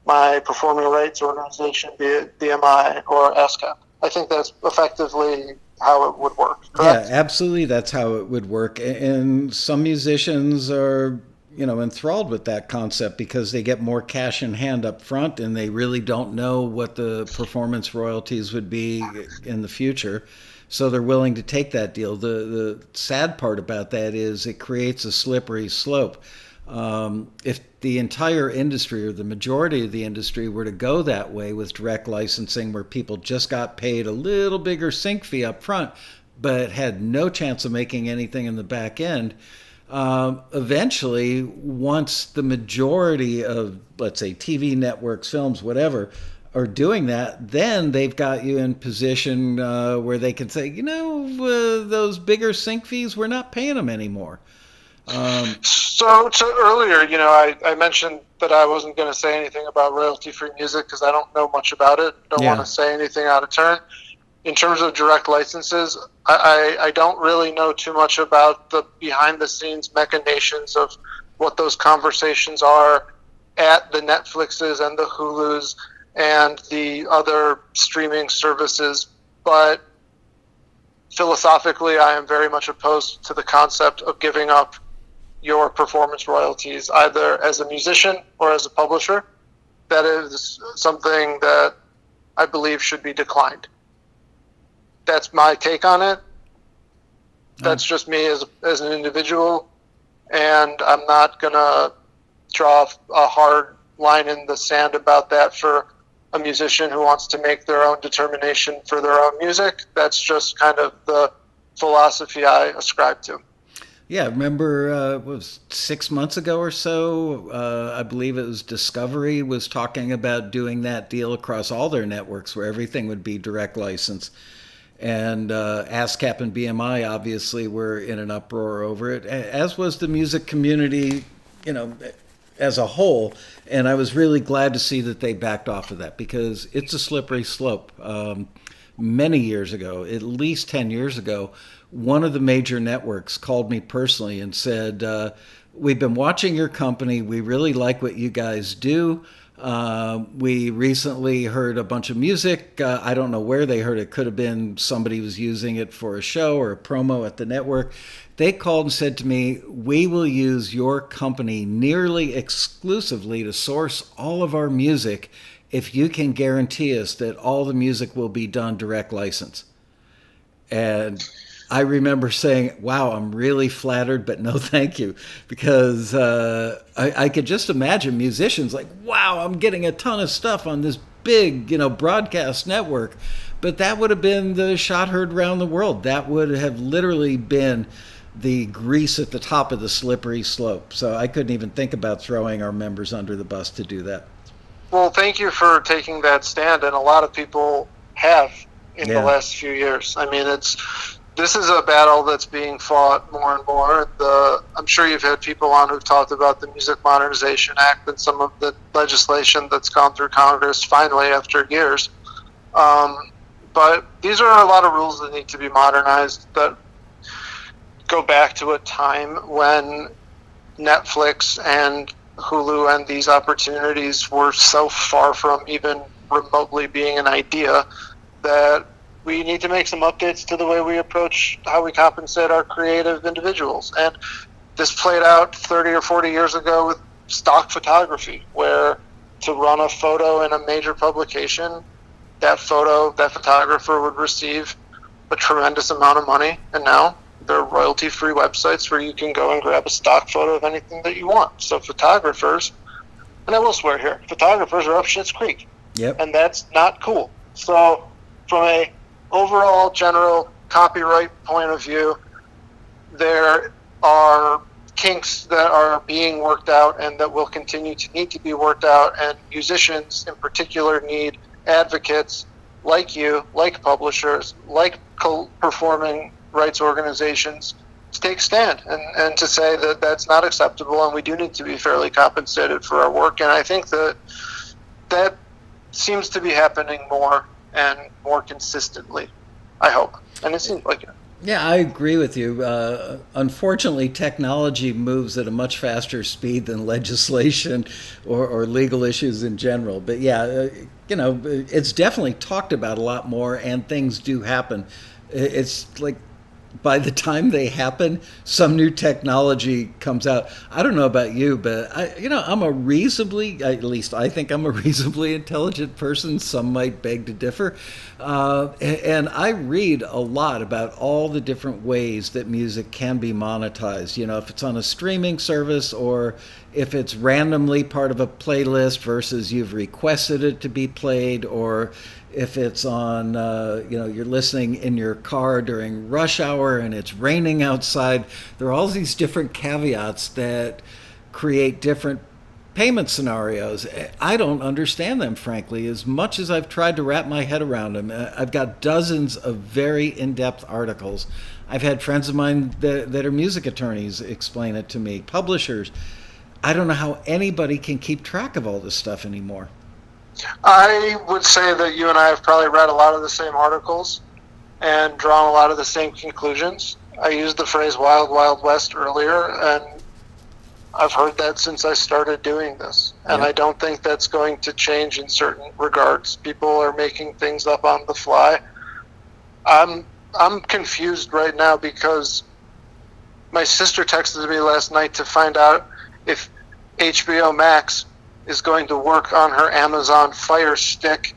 my performing rights organization, be it BMI or ASCAP. I think that's effectively how it would work, correct? Yeah, absolutely. That's how it would work. And some musicians are, enthralled with that concept because they get more cash in hand up front and they really don't know what the performance royalties would be in the future. So they're willing to take that deal. The sad part about that is it creates a slippery slope. If the entire industry or the majority of the industry were to go that way with direct licensing where people just got paid a little bigger sync fee up front but had no chance of making anything in the back end, eventually, once the majority of, let's say, TV networks, films, whatever, are doing that, then they've got you in position where they can say, those bigger sync fees, we're not paying them anymore. So earlier, I mentioned that I wasn't going to say anything about royalty-free music because I don't know much about it. Don't want to say anything out of turn. In terms of direct licenses, I don't really know too much about the behind-the-scenes machinations of what those conversations are at the Netflixes and the Hulus and the other streaming services. But philosophically, I am very much opposed to the concept of giving up your performance royalties either as a musician or as a publisher. That is something that I believe should be declined. That's my take on it. That's just me as an individual, and I'm not going to draw a hard line in the sand about that for a musician who wants to make their own determination for their own music. That's just kind of the philosophy I ascribe to. Yeah, remember, it was 6 months ago or so, I believe it was Discovery was talking about doing that deal across all their networks where everything would be direct license. And ASCAP and BMI obviously were in an uproar over it, as was the music community, as a whole. And I was really glad to see that they backed off of that because it's a slippery slope. Many years ago, at least 10 years ago, one of the major networks called me personally and said, we've been watching your company. We really like what you guys do. We recently heard a bunch of music. I don't know where they heard it. Could have been somebody was using it for a show or a promo at the network. They called and said to me, "We will use your company nearly exclusively to source all of our music if you can guarantee us that all the music will be done direct license." And I remember saying, "Wow, I'm really flattered, but no thank you," because I could just imagine musicians like, "Wow, I'm getting a ton of stuff on this big, broadcast network," but that would have been the shot heard around the world. That would have literally been the grease at the top of the slippery slope. So I couldn't even think about throwing our members under the bus to do that. Well, thank you for taking that stand, and a lot of people have in the last few years. I mean, this is a battle that's being fought more and more. I'm sure you've had people on who've talked about the Music Modernization Act and some of the legislation that's gone through Congress finally after years. But these are a lot of rules that need to be modernized that go back to a time when Netflix and Hulu and these opportunities were so far from even remotely being an idea that we need to make some updates to the way we approach how we compensate our creative individuals. And this played out 30 or 40 years ago with stock photography, where to run a photo in a major publication, that photographer would receive a tremendous amount of money. And now there are royalty-free websites where you can go and grab a stock photo of anything that you want. So photographers, and I will swear here, photographers are up shit's creek. Yep. And that's not cool. So from a overall general copyright point of view, there are kinks that are being worked out and that will continue to need to be worked out, and musicians in particular need advocates like you, like publishers, like performing rights organizations to take stand and to say that that's not acceptable and we do need to be fairly compensated for our work. And I think that seems to be happening more and more consistently, I hope. And it seems like it. Yeah, I agree with you. Unfortunately, technology moves at a much faster speed than legislation or legal issues in general. But yeah, it's definitely talked about a lot more, and things do happen. It's like by the time they happen, some new technology comes out. I don't know about you, but I'm a reasonably, at least I think I'm a reasonably intelligent person. Some might beg to differ. And I read a lot about all the different ways that music can be monetized. If it's on a streaming service or if it's randomly part of a playlist versus you've requested it to be played, or if it's on, you're listening in your car during rush hour and it's raining outside. There are all these different caveats that create different payment scenarios. I don't understand them, frankly, as much as I've tried to wrap my head around them. I've got dozens of very in-depth articles. I've had friends of mine that are music attorneys explain it to me, publishers. I don't know how anybody can keep track of all this stuff anymore. I would say that you and I have probably read a lot of the same articles and drawn a lot of the same conclusions. I used the phrase Wild Wild West earlier, and I've heard that since I started doing this. And I don't think that's going to change in certain regards. People are making things up on the fly. I'm confused right now because my sister texted me last night to find out if HBO Max is going to work on her Amazon Fire Stick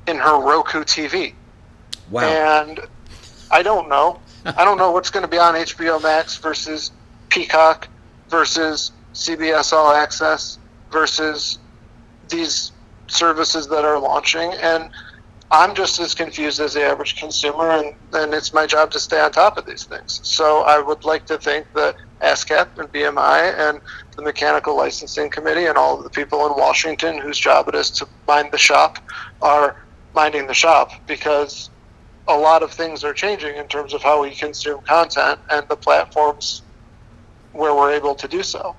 in her Roku TV. Wow. And I don't know. I don't know what's going to be on HBO Max versus Peacock versus CBS All Access versus these services that are launching. And I'm just as confused as the average consumer, and it's my job to stay on top of these things. So I would like to think that ASCAP and BMI and the Mechanical Licensing Committee and all of the people in Washington whose job it is to mind the shop are minding the shop, because a lot of things are changing in terms of how we consume content and the platforms where we're able to do so.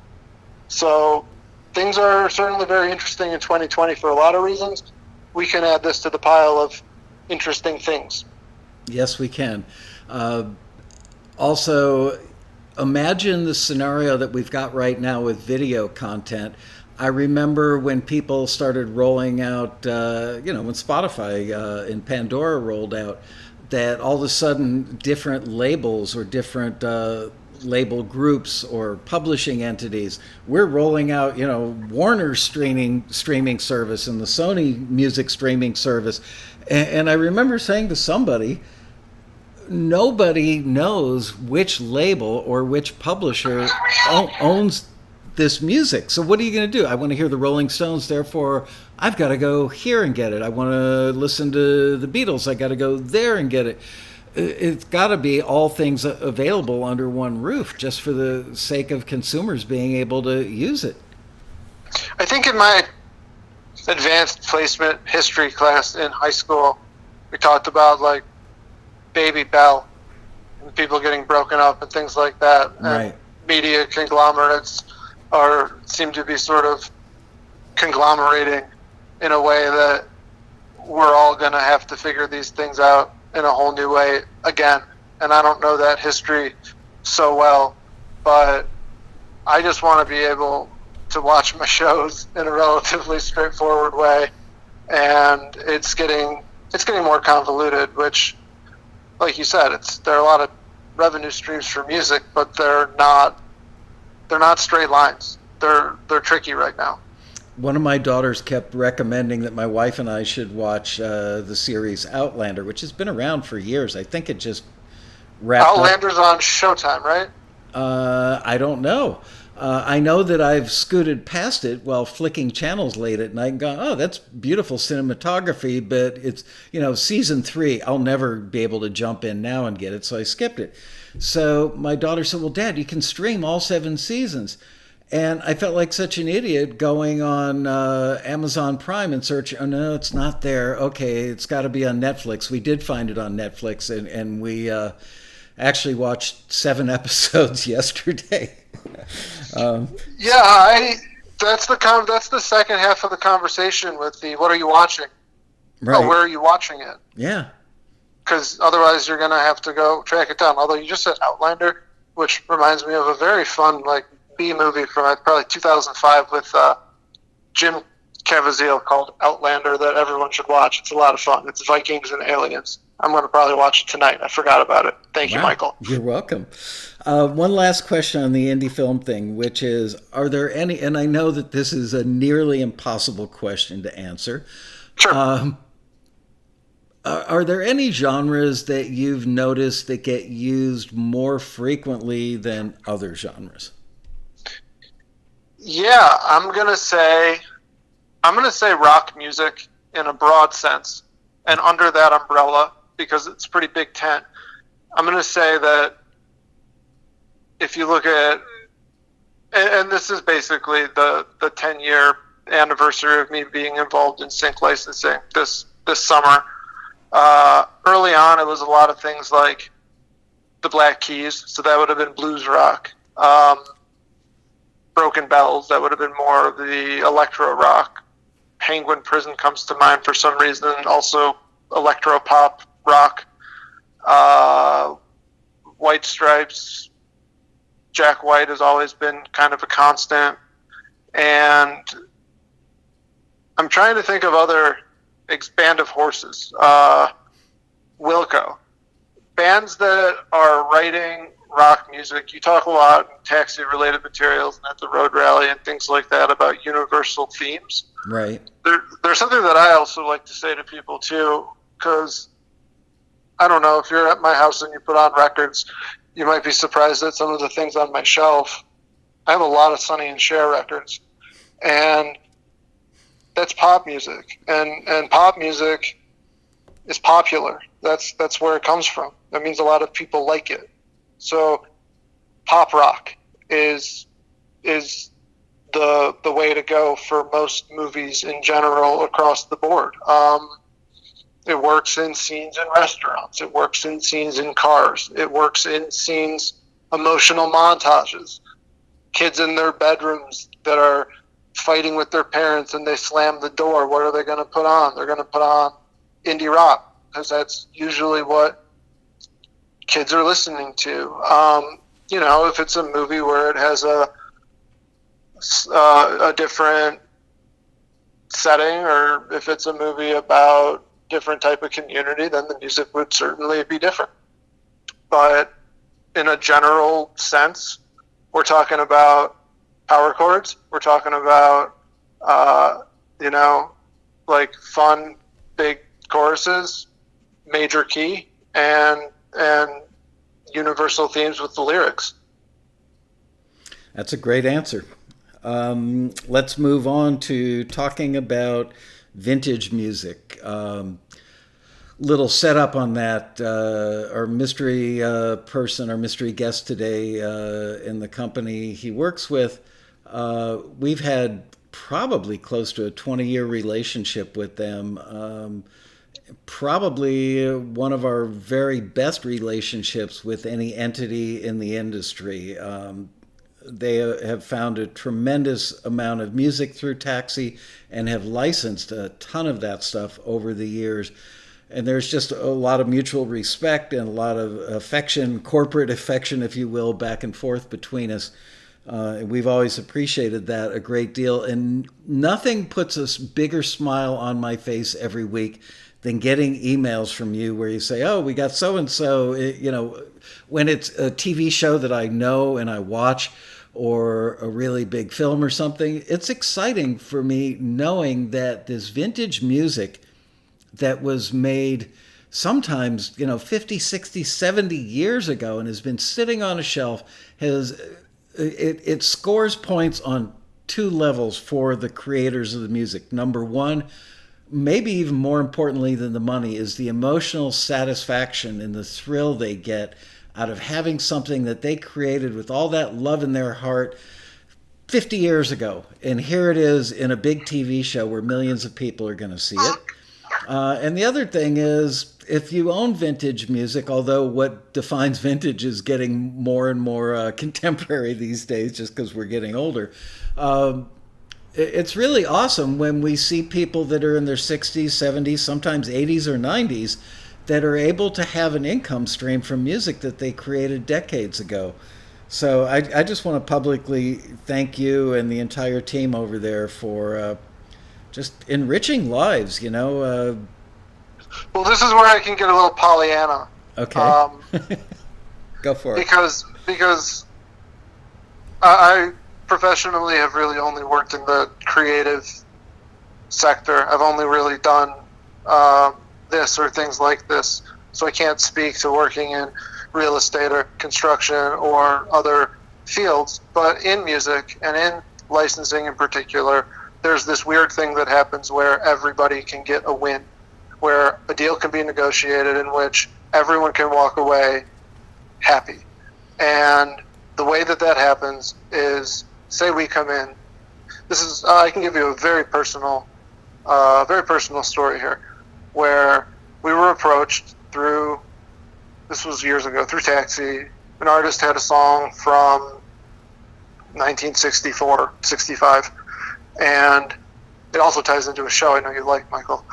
So things are certainly very interesting in 2020 for a lot of reasons. We can add this to the pile of interesting things. Yes, we can. Also, imagine the scenario that we've got right now with video content. I remember when people started rolling out, when Spotify and Pandora rolled out, that all of a sudden different labels or different label groups or publishing entities, we're rolling out, Warner's streaming service and the Sony music streaming service. And I remember saying to somebody, nobody knows which label or which publisher owns this music. So what are you going to do? I want to hear the Rolling Stones, therefore I've got to go here and get it. I want to listen to the Beatles, I got to go there and get it. It's got to be all things available under one roof, just for the sake of consumers being able to use it. I think in my advanced placement history class in high school, we talked about like Baby Bell and people getting broken up and things like that. And right. Media conglomerates seem to be sort of conglomerating in a way that we're all going to have to figure these things out in a whole new way again. And I don't know that history so well, but I just want to be able to watch my shows in a relatively straightforward way. And it's getting more convoluted, which, like you said, there are a lot of revenue streams for music, but they're not straight lines. They're tricky right now. One of my daughters kept recommending that my wife and I should watch the series Outlander, which has been around for years. I think it just wrapped Outlander's on Showtime, right? I don't know. I know that I've scooted past it while flicking channels late at night and gone, oh, that's beautiful cinematography, but it's, season 3, I'll never be able to jump in now and get it, so I skipped it. So my daughter said, well, Dad, you can stream all 7 seasons. And I felt like such an idiot going on Amazon Prime and searching, oh, no, it's not there. Okay, it's got to be on Netflix. We did find it on Netflix, and we actually watched 7 episodes yesterday. That's the second half of the conversation with the what are you watching? Right. Oh, where are you watching it? Yeah. Because otherwise you're going to have to go track it down. Although you just said Outlander, which reminds me of a very fun B movie from probably 2005 with Jim Caviezel called Outlander that everyone should watch. It's a lot of fun. It's Vikings and aliens. I'm going to probably watch it tonight. I forgot about it. Thank you, Michael. You're welcome. One last question on the indie film thing, which is, are there any, and I know that this is a nearly impossible question to answer. Sure. Are there any genres that you've noticed that get used more frequently than other genres? Yeah, I'm gonna say rock music in a broad sense, and under that umbrella, because it's a pretty big tent, I'm gonna say that if you look at, and this is basically the 10-year anniversary of me being involved in sync licensing this summer. Early on, it was a lot of things like the Black Keys, so that would have been blues rock. Broken Bells, that would have been more of the electro rock. Penguin Prison comes to mind for some reason, also electro pop rock. White Stripes, Jack White has always been kind of a constant. And I'm trying to think of other Band of Horses, Wilco. Bands that are writing rock music. You talk a lot in taxi-related materials and at the road rally and things like that about universal themes. Right. There's something that I also like to say to people too, because I don't know, if you're at my house and you put on records, you might be surprised at some of the things on my shelf. I have a lot of Sonny and Cher records, and that's pop music, and pop music is popular. That's where it comes from. That means a lot of people like it. So pop rock is the way to go for most movies in general across the board. It works in scenes in restaurants. It works in scenes in cars. It works in scenes, emotional montages. Kids in their bedrooms that are fighting with their parents and they slam the door. What are they going to put on? They're going to put on indie rock, because that's usually what kids are listening to. If it's a movie where it has a a different setting, or if it's a movie about different type of community, then the music would certainly be different. But in a general sense, we're talking about power chords. We're talking about, like fun, big choruses, major key, and universal themes with the lyrics. That's a great answer. Let's move on to talking about vintage music. Little setup on that. Our mystery person, our mystery guest today in the company he works with, we've had probably close to a 20-year relationship with them. Probably one of our very best relationships with any entity in the industry. They have found a tremendous amount of music through Taxi and have licensed a ton of that stuff over the years. And there's just a lot of mutual respect and a lot of affection, corporate affection, if you will, back and forth between us. We've always appreciated that a great deal. And nothing puts a bigger smile on my face every week than getting emails from you where you say, oh, we got so-and-so, when it's a TV show that I know and I watch, or a really big film or something. It's exciting for me knowing that this vintage music that was made sometimes, 50, 60, 70 years ago and has been sitting on a shelf it scores points on two levels for the creators of the music. Number one, maybe even more importantly than the money, is the emotional satisfaction and the thrill they get out of having something that they created with all that love in their heart 50 years ago. And here it is in a big TV show where millions of people are going to see it. And the other thing is, if you own vintage music, although what defines vintage is getting more and more contemporary these days just because we're getting older, it's really awesome when we see people that are in their 60s, 70s, sometimes 80s or 90s that are able to have an income stream from music that they created decades ago. So I just want to publicly thank you and the entire team over there for just enriching lives, Well, this is where I can get a little Pollyanna. Okay. Go for it. Because I professionally have really only worked in the creative sector. I've only really done this or things like this. So I can't speak to working in real estate or construction or other fields. But in music and in licensing in particular, there's this weird thing that happens where everybody can get a win, where a deal can be negotiated in which everyone can walk away happy. And the way that happens is, say we come in. This is I can give you a very personal story here, where we were approached through, this was years ago, through Taxi. An artist had a song from 1964, 65, and it also ties into a show I know you like, Michael.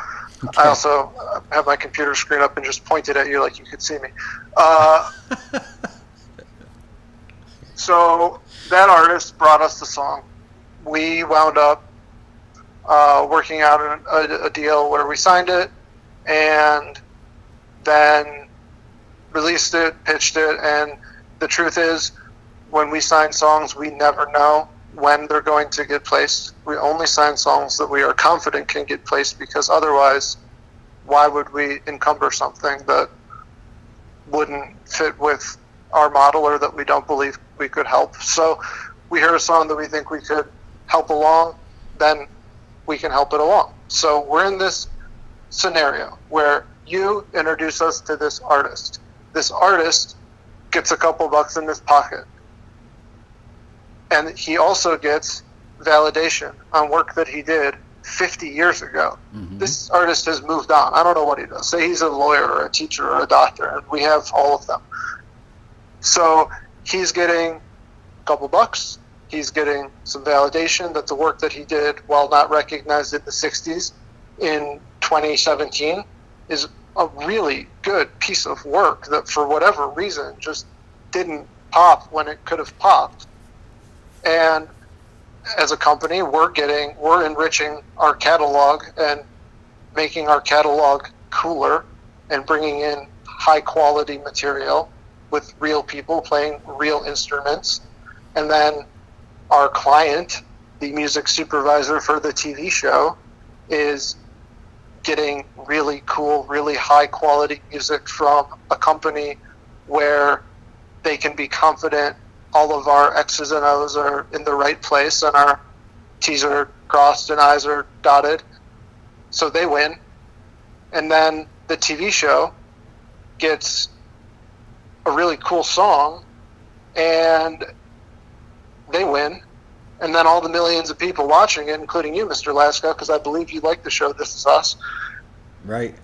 Okay. I also have my computer screen up and just pointed at you like you could see me. So that artist brought us the song. We wound up working out a deal where we signed it and then released it, pitched it, and the truth is, when we sign songs, we never know when they're going to get placed. We only sign songs that we are confident can get placed, because otherwise, why would we encumber something that wouldn't fit with our model or that we don't believe we could help? So we hear a song that we think we could help along, then we can help it along. So we're in this scenario where you introduce us to this artist. This artist gets a couple bucks in his pocket. And he also gets validation on work that he did 50 years ago. Mm-hmm. This artist has moved on. I don't know what he does. Say he's a lawyer or a teacher or a doctor, and we have all of them. So he's getting a couple bucks. He's getting some validation that the work that he did, while not recognized in the 60s, in 2017, is a really good piece of work that for whatever reason just didn't pop when it could have popped. And as a company, we're enriching our catalog and making our catalog cooler and bringing in high quality material with real people playing real instruments. And then our client, the music supervisor for the TV show, is getting really cool, really high quality music from a company where they can be confident all of our X's and O's are in the right place and our T's are crossed and I's are dotted. So they win. And then the TV show gets a really cool song and they win. And then all the millions of people watching it, including you, Mr. Laska, because I believe you like the show This Is Us. Right.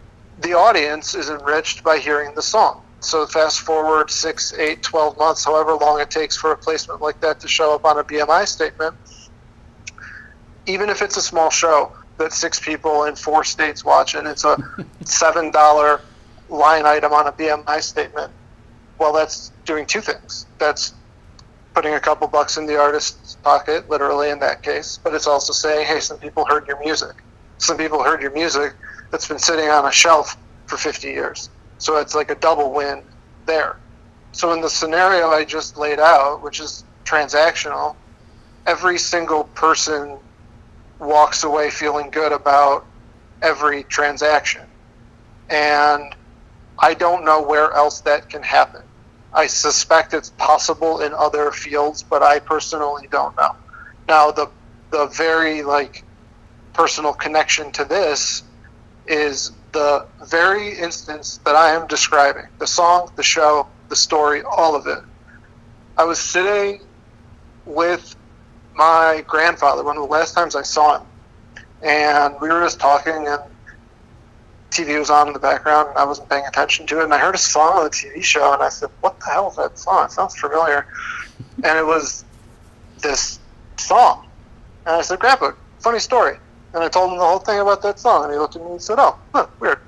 The audience is enriched by hearing the song. So fast forward 6, 8, 12 months, however long it takes for a placement like that to show up on a BMI statement, even if it's a small show that 6 people in 4 states watch and it's a $7 line item on a BMI statement, well, that's doing 2 things. That's putting a couple bucks in the artist's pocket, literally in that case, but it's also saying, hey, some people heard your music. Some people heard your music that's been sitting on a shelf for 50 years. So it's like a double win there. So in the scenario I just laid out, which is transactional, every single person walks away feeling good about every transaction. And I don't know where else that can happen. I suspect it's possible in other fields, but I personally don't know. Now, the very personal connection to this is the very instance that I am describing. The song, the show, the story, all of it. I was sitting with my grandfather, one of the last times I saw him, and we were just talking, and TV was on in the background, and I wasn't paying attention to it, and I heard a song on the TV show, and I said, what the hell is that song? It sounds familiar. And it was this song. And I said, Grandpa, funny story. And I told him the whole thing about that song, and he looked at me and said, oh, huh, weird.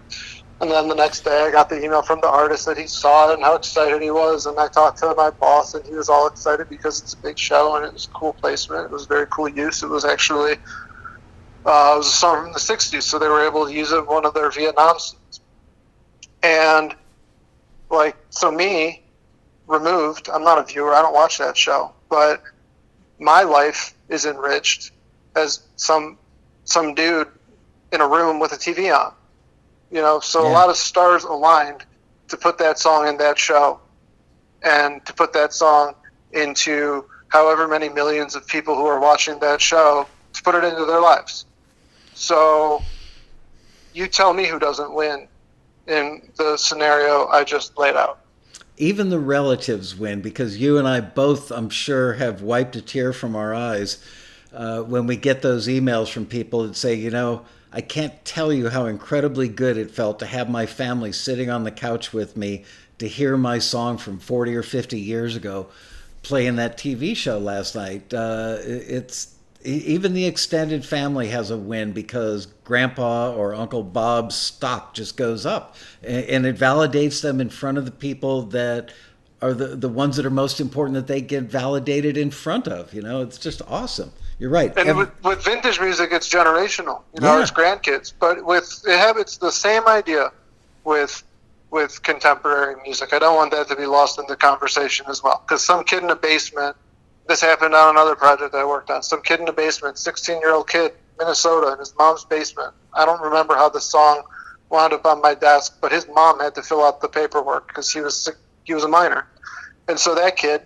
And then the next day I got the email from the artist that he saw it and how excited he was, and I talked to my boss, and he was all excited because it's a big show, and it was a cool placement. It was very cool use. It was actually... it was a song from the 60s, so they were able to use it in one of their Vietnam scenes. And, so me, removed, I'm not a viewer, I don't watch that show, but my life is enriched as some dude in a room with a TV on. So a lot of stars aligned to put that song in that show and to put that song into however many millions of people who are watching that show to put it into their lives. So you tell me who doesn't win in the scenario I just laid out. Even the relatives win, because you and I both, I'm sure, have wiped a tear from our eyes when we get those emails from people that say, I can't tell you how incredibly good it felt to have my family sitting on the couch with me to hear my song from 40 or 50 years ago playing that TV show last night. Even the extended family has a win because Grandpa or Uncle Bob's stock just goes up, and it validates them in front of the people that are the ones that are most important, that they get validated in front of. It's just awesome. You're right. And with vintage music, it's generational. It's grandkids. But it's the same idea with contemporary music. I don't want that to be lost in the conversation as well, because some kid in a basement. This happened on another project I worked on. Some kid in the basement, 16-year-old kid, Minnesota, in his mom's basement. I don't remember how the song wound up on my desk, but his mom had to fill out the paperwork because he was a minor. And so that kid,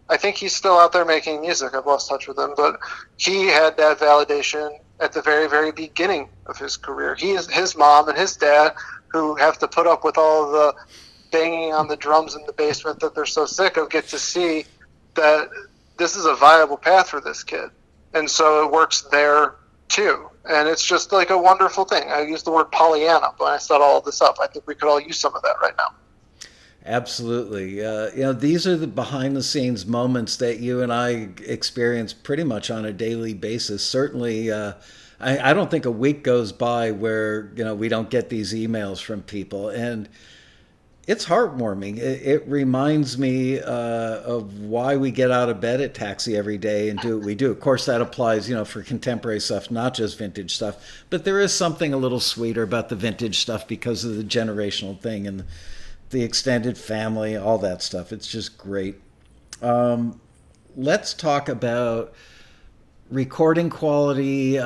I think he's still out there making music. I've lost touch with him, but he had that validation at the very, very beginning of his career. His mom and his dad, who have to put up with all of the banging on the drums in the basement that they're so sick of, get to see that this is a viable path for this kid. And so it works there too. And it's just like a wonderful thing. I used the word Pollyanna when I set all of this up. I think we could all use some of that right now. Absolutely. These are the behind the scenes moments that you and I experience pretty much on a daily basis. Certainly, I don't think a week goes by where, we don't get these emails from people. And It's heartwarming. It reminds me of why we get out of bed at Taxi every day and do what we do. Of course, that applies, for contemporary stuff, not just vintage stuff. But there is something a little sweeter about the vintage stuff because of the generational thing and the extended family, all that stuff. It's just great. Let's talk about recording quality.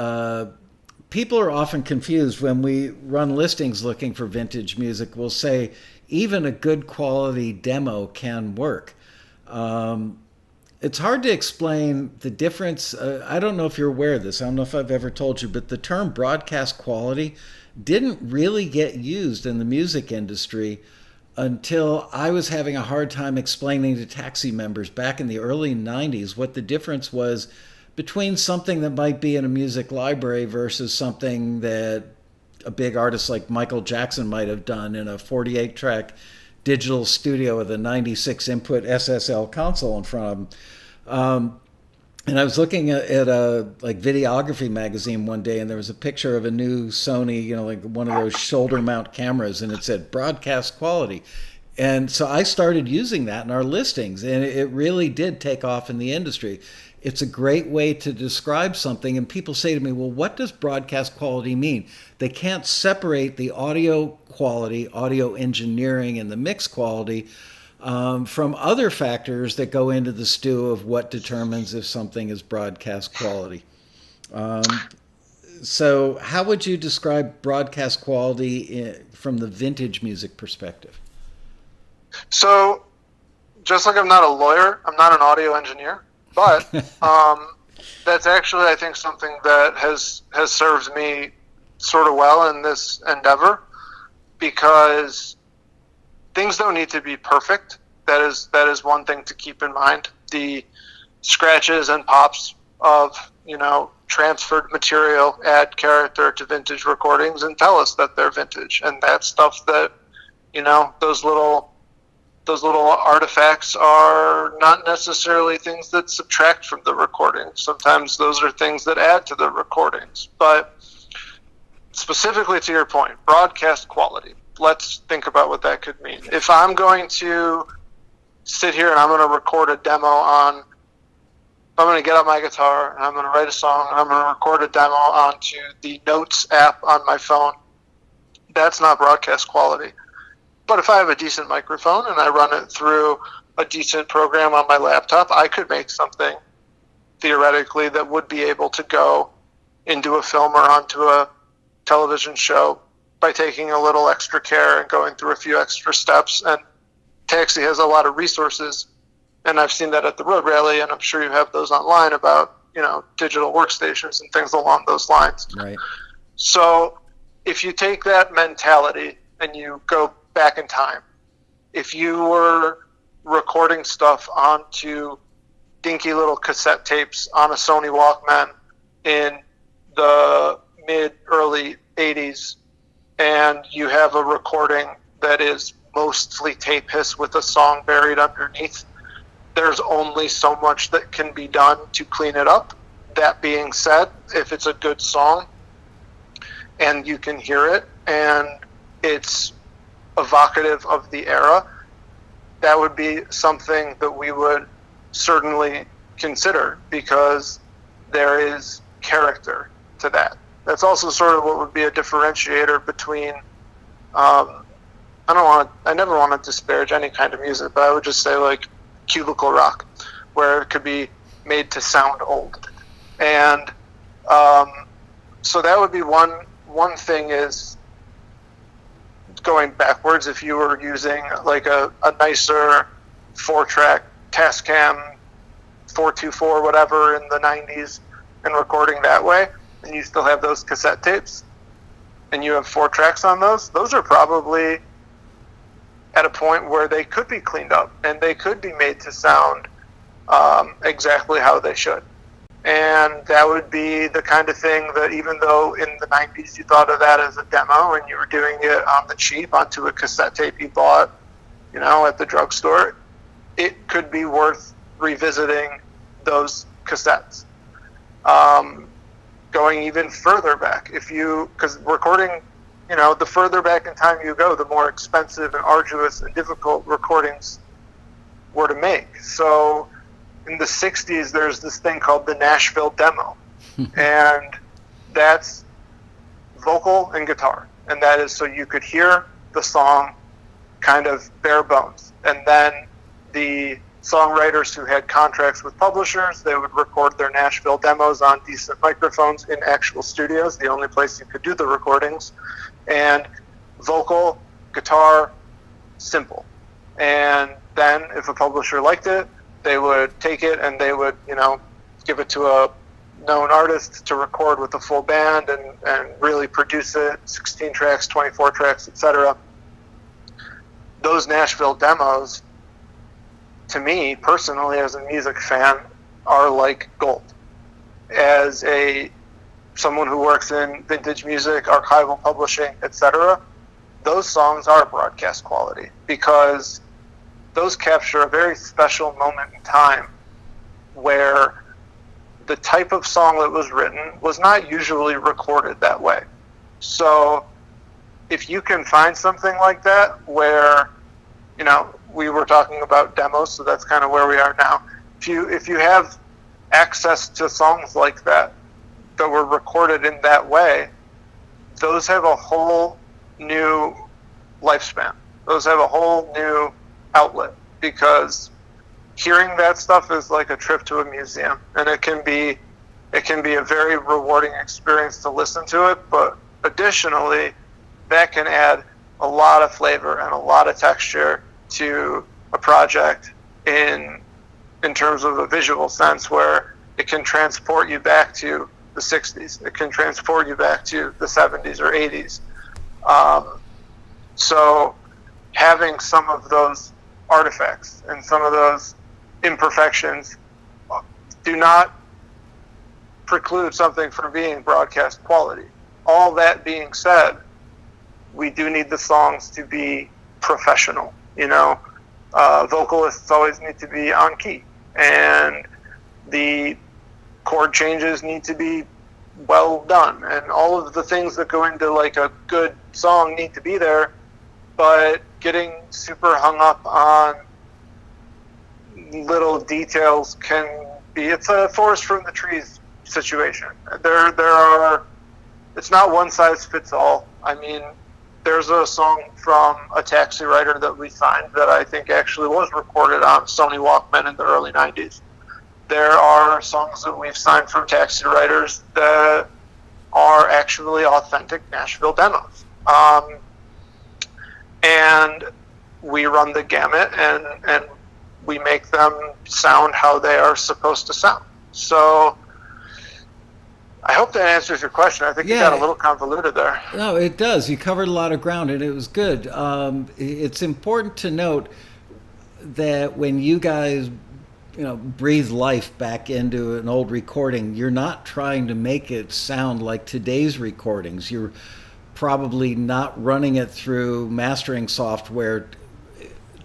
People are often confused when we run listings looking for vintage music. We'll say even a good quality demo can work. It's hard to explain the difference. I don't know if you're aware of this. I don't know if I've ever told you, but the term broadcast quality didn't really get used in the music industry until I was having a hard time explaining to Taxi members back in the early 90s what the difference was between something that might be in a music library versus something that a big artist like Michael Jackson might have done in a 48-track digital studio with a 96 input SSL console in front of him. And I was looking at a videography magazine one day, and there was a picture of a new Sony, like one of those shoulder mount cameras, and it said broadcast quality. And so I started using that in our listings, and it really did take off in the industry. It's a great way to describe something, and people say to me, well, what does broadcast quality mean? They can't separate the audio quality, audio engineering, and the mix quality from other factors that go into the stew of what determines if something is broadcast quality. So how would you describe broadcast quality from the vintage music perspective? So, just like I'm not a lawyer, I'm not an audio engineer, but that's actually, I think, something that has served me sort of well in this endeavor, because things don't need to be perfect. That is one thing to keep in mind. The scratches and pops of, transferred material add character to vintage recordings and tell us that they're vintage. And that's stuff that, those little artifacts are not necessarily things that subtract from the recording. Sometimes those are things that add to the recordings. But specifically to your point, broadcast quality. Let's think about what that could mean. If I'm going to sit here and I'm going to record a demo I'm going to get out my guitar and I'm going to write a song and I'm going to record a demo onto the Notes app on my phone, that's not broadcast quality. But if I have a decent microphone and I run it through a decent program on my laptop, I could make something theoretically that would be able to go into a film or onto a television show by taking a little extra care and going through a few extra steps. And Taxi has a lot of resources, and I've seen that at the Road Rally, and I'm sure you have those online about, digital workstations and things along those lines. Right. So if you take that mentality and you go back in time, if you were recording stuff onto dinky little cassette tapes on a Sony Walkman in the mid-early 80s, and you have a recording that is mostly tape hiss with a song buried underneath, there's only so much that can be done to clean it up. That being said, if it's a good song and you can hear it and it's evocative of the era, that would be something that we would certainly consider, because there is character to that. That's also sort of what would be a differentiator between I never want to disparage any kind of music, but I would just say like cubicle rock, where it could be made to sound old. And so that would be one thing, is going backwards. If you were using like a nicer 4-track Tascam 424 whatever in the 90s and recording that way, and you still have those cassette tapes and you have 4 tracks on those are probably at a point where they could be cleaned up and they could be made to sound exactly how they should. And that would be the kind of thing that, even though in the 90s you thought of that as a demo and you were doing it on the cheap onto a cassette tape you bought, at the drugstore, it could be worth revisiting those cassettes. Going even further back, because recording the further back in time you go, the more expensive and arduous and difficult recordings were to make. So in the 60s, there's this thing called the Nashville demo. And that's vocal and guitar. And that is so you could hear the song kind of bare bones. And then the songwriters who had contracts with publishers, they would record their Nashville demos on decent microphones in actual studios, the only place you could do the recordings. And vocal, guitar, simple. And then if a publisher liked it, they would take it and they would, give it to a known artist to record with a full band and really produce it, 16 tracks, 24 tracks, etc. Those Nashville demos, to me personally as a music fan, are like gold. As someone who works in vintage music, archival publishing, etc., those songs are broadcast quality because those capture a very special moment in time where the type of song that was written was not usually recorded that way. So if you can find something like that where, we were talking about demos, so that's kind of where we are now. If you have access to songs like that were recorded in that way, those have a whole new lifespan. Those have a whole new outlet, because hearing that stuff is like a trip to a museum, and it can be a very rewarding experience to listen to it, but additionally that can add a lot of flavor and a lot of texture to a project in terms of a visual sense, where it can transport you back to the 60s, it can transport you back to the 70s or 80s. So having some of those artifacts and some of those imperfections do not preclude something from being broadcast quality. All that being said, we do need the songs to be professional. Vocalists always need to be on key, and the chord changes need to be well done, and all of the things that go into like a good song need to be there. But getting super hung up on little details it's a forest from the trees situation. It's not one size fits all. I mean, there's a song from a taxi writer that we signed that I think actually was recorded on Sony Walkman in the early 90s. There are songs that we've signed from taxi writers that are actually authentic Nashville demos. And we run the gamut and we make them sound how they are supposed to sound. So I hope that answers your question. I think you got a little convoluted there. No, it does. You covered a lot of ground, and it was good. It's important to note that when you guys, breathe life back into an old recording, you're not trying to make it sound like today's recordings. You're probably not running it through mastering software,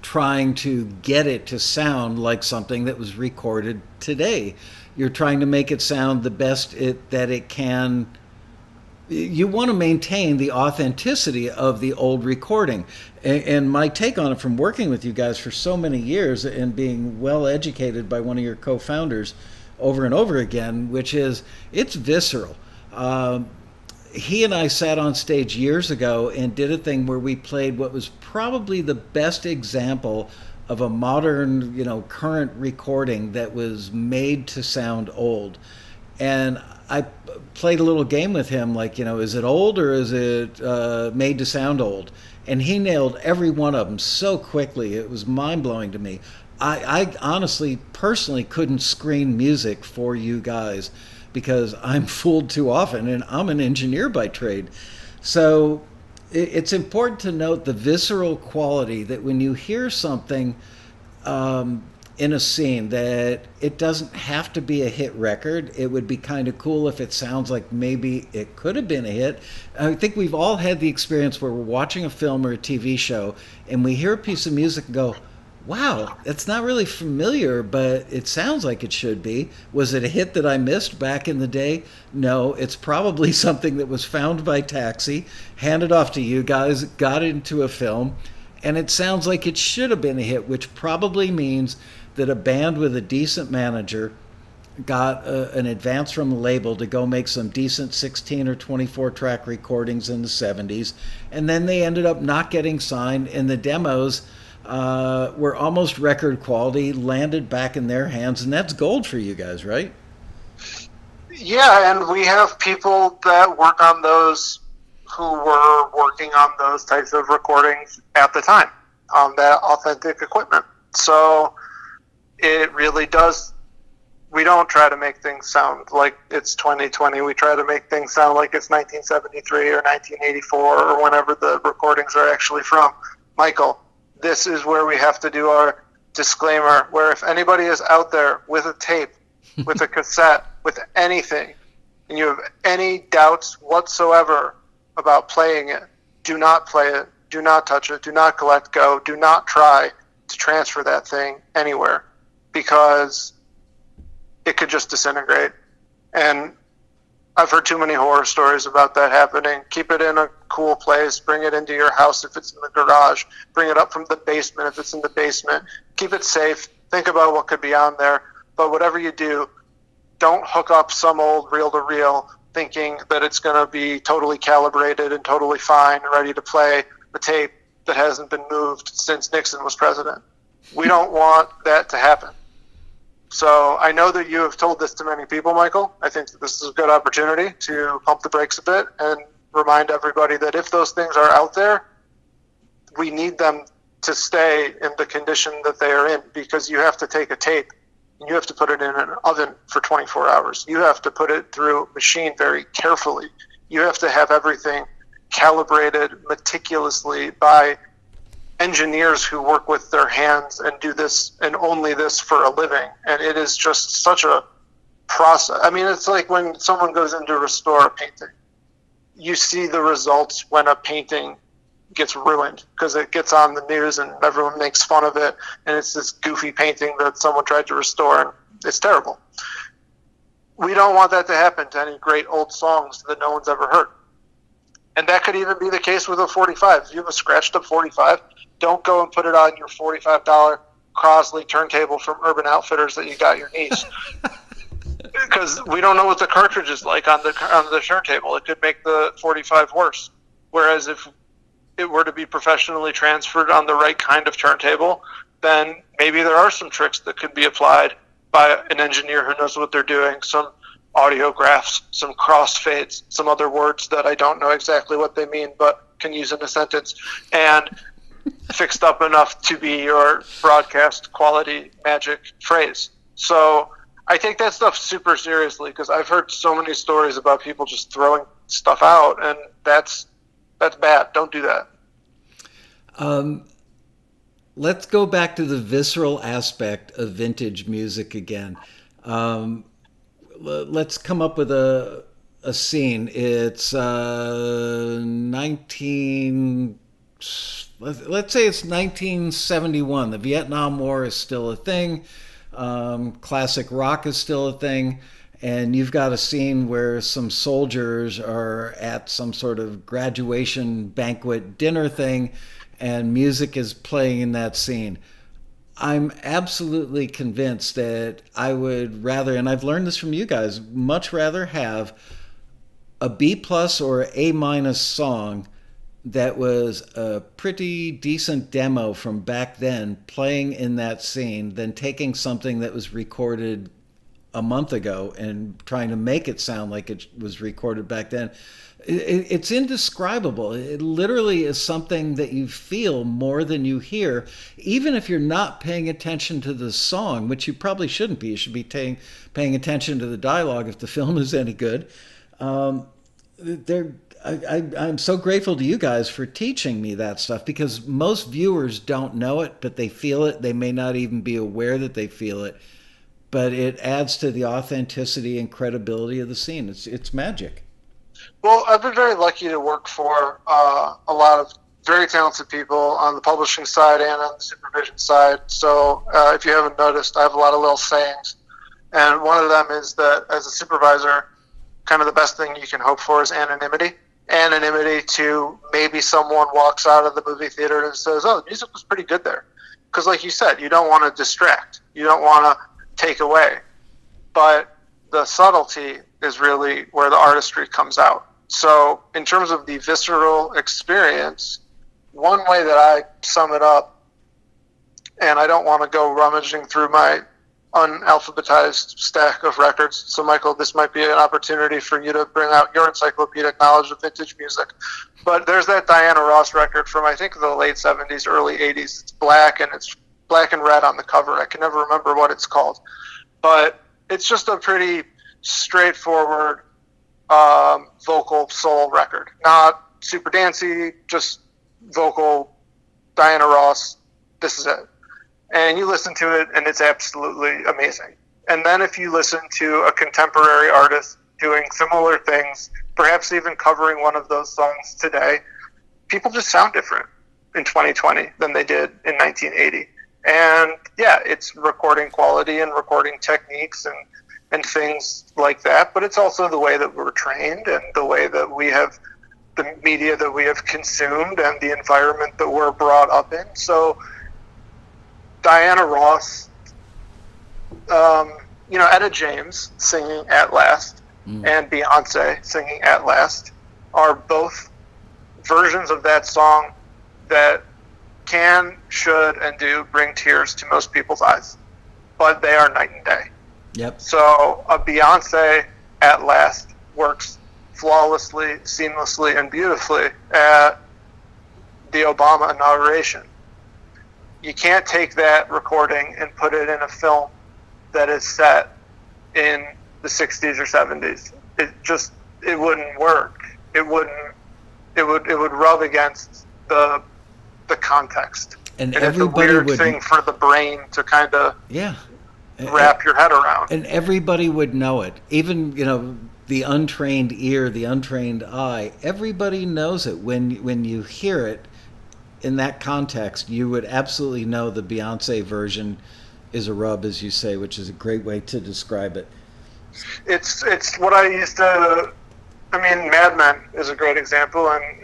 trying to get it to sound like something that was recorded today. You're trying to make it sound the best that it can. You want to maintain the authenticity of the old recording. And my take on it from working with you guys for so many years and being well educated by one of your co-founders over and over again, which is it's visceral. He and I sat on stage years ago and did a thing where we played what was probably the best example of a modern, current recording that was made to sound old. And I played a little game with him, like, is it old or is it made to sound old? And he nailed every one of them so quickly. It was mind-blowing to me. I honestly, personally couldn't screen music for you guys because I'm fooled too often, and I'm an engineer by trade. So it's important to note the visceral quality that when you hear something in a scene, that it doesn't have to be a hit record. It would be kind of cool if it sounds like maybe it could have been a hit. I think we've all had the experience where we're watching a film or a TV show and we hear a piece of music and go, Wow, it's not really familiar, but it sounds like it should be. Was it a hit that I missed back in the day? No, it's probably something that was found by Taxi, handed off to you guys, got into a film, and it sounds like it should have been a hit, which probably means that a band with a decent manager got an advance from the label to go make some decent 16 or 24 track recordings in the 70s, and then they ended up not getting signed, and the demos were almost record quality, landed back in their hands, and that's gold for you guys, right? Yeah, and we have people that work on those who were working on those types of recordings at the time on that authentic equipment. So it really does. We don't try to make things sound like it's 2020. We try to make things sound like it's 1973 or 1984 or whenever the recordings are actually from. Michael, this is where we have to do our disclaimer, where if anybody is out there with a tape, with a cassette, with anything, and you have any doubts whatsoever about playing it, do not play it, do not touch it, do not let go, do not try to transfer that thing anywhere, because it could just disintegrate. And I've heard too many horror stories about that happening. Keep it in a cool place. Bring it into your house if it's in the garage. Bring it up from the basement if it's in the basement. Keep it safe. Think about what could be on there. But whatever you do, don't hook up some old reel-to-reel thinking that it's going to be totally calibrated and totally fine and ready to play a tape that hasn't been moved since Nixon was president. We don't want that to happen. So I know that you have told this to many people, Michael. I think that this is a good opportunity to pump the brakes a bit and remind everybody that if those things are out there, we need them to stay in the condition that they are in, because you have to take a tape and you have to put it in an oven for 24 hours. You have to put it through a machine very carefully. You have to have everything calibrated meticulously by engineers who work with their hands and do this and only this for a living. And it is just such a process. I mean, it's like when someone goes in to restore a painting. You see the results when a painting gets ruined because it gets on the news and everyone makes fun of it, and it's this goofy painting that someone tried to restore, and it's terrible. We don't want that to happen to any great old songs that no one's ever heard. And that could even be the case with a 45. If you have a scratched up 45, don't go and put it on your $45 Crosley turntable from Urban Outfitters that you got your niece. Because we don't know what the cartridge is like on the turntable. It could make the 45 worse. Whereas if it were to be professionally transferred on the right kind of turntable, then maybe there are some tricks that could be applied by an engineer who knows what they're doing, some audiographs, some crossfades, some other words that I don't know exactly what they mean but can use in a sentence, and fixed up enough to be your broadcast quality magic phrase. So I take that stuff super seriously, because I've heard so many stories about people just throwing stuff out, and that's bad. Don't do that. Let's go back to the visceral aspect of vintage music again. Let's come up with a scene. It's 19. Let's say it's 1971. The Vietnam War is still a thing. Classic rock is still a thing. And you've got a scene where some soldiers are at some sort of graduation banquet dinner thing, and music is playing in that scene. I'm absolutely convinced that I would rather, and I've learned this from you guys, much rather have a B plus or A minus song that was a pretty decent demo from back then playing in that scene than taking something that was recorded a month ago and trying to make it sound like it was recorded back then. It's indescribable. It literally is something that you feel more than you hear, even if you're not paying attention to the song, which you probably shouldn't be. You should be paying attention to the dialogue if the film is any good. I'm so grateful to you guys for teaching me that stuff, because most viewers don't know it, but they feel it. They may not even be aware that they feel it, but it adds to the authenticity and credibility of the scene. It's magic. Well, I've been very lucky to work for a lot of very talented people on the publishing side and on the supervision side. So if you haven't noticed, I have a lot of little sayings. And one of them is that as a supervisor, kind of the best thing you can hope for is anonymity. Anonymity to maybe someone walks out of the movie theater and says, oh, the music was pretty good there. Because like you said, you don't want to distract. You don't want to take away. But the subtlety is really where the artistry comes out. So in terms of the visceral experience, one way that I sum it up, and I don't want to go rummaging through my unalphabetized stack of records. So, Michael, this might be an opportunity for you to bring out your encyclopedic knowledge of vintage music. But there's that Diana Ross record from, I think, the late 70s, early 80s. It's black, and it's black and red on the cover. I can never remember what it's called. But it's just a pretty straightforward vocal soul record. Not super dancey, just vocal Diana Ross. This is it. And you listen to it, and it's absolutely amazing. And then if you listen to a contemporary artist doing similar things, perhaps even covering one of those songs today, people just sound different in 2020 than they did in 1980. And yeah, it's recording quality and recording techniques and things like that, but it's also the way that we're trained and the way that we have the media that we have consumed and the environment that we're brought up in. So Diana Ross, Etta James singing At Last and Beyonce singing At Last are both versions of that song that can, should, and do bring tears to most people's eyes. But they are night and day. Yep. So a Beyonce At Last works flawlessly, seamlessly, and beautifully at the Obama inauguration. You can't take that recording and put it in a film that is set in the 60s or 70s. It wouldn't work. It would rub against the context. And it's a weird thing for the brain to kind of wrap your head around. And everybody would know it. Even, the untrained ear, the untrained eye, everybody knows it. When you hear it in that context, you would absolutely know the Beyonce version is a rub, as you say, which is a great way to describe it. It's what I used to, Mad Men is a great example, and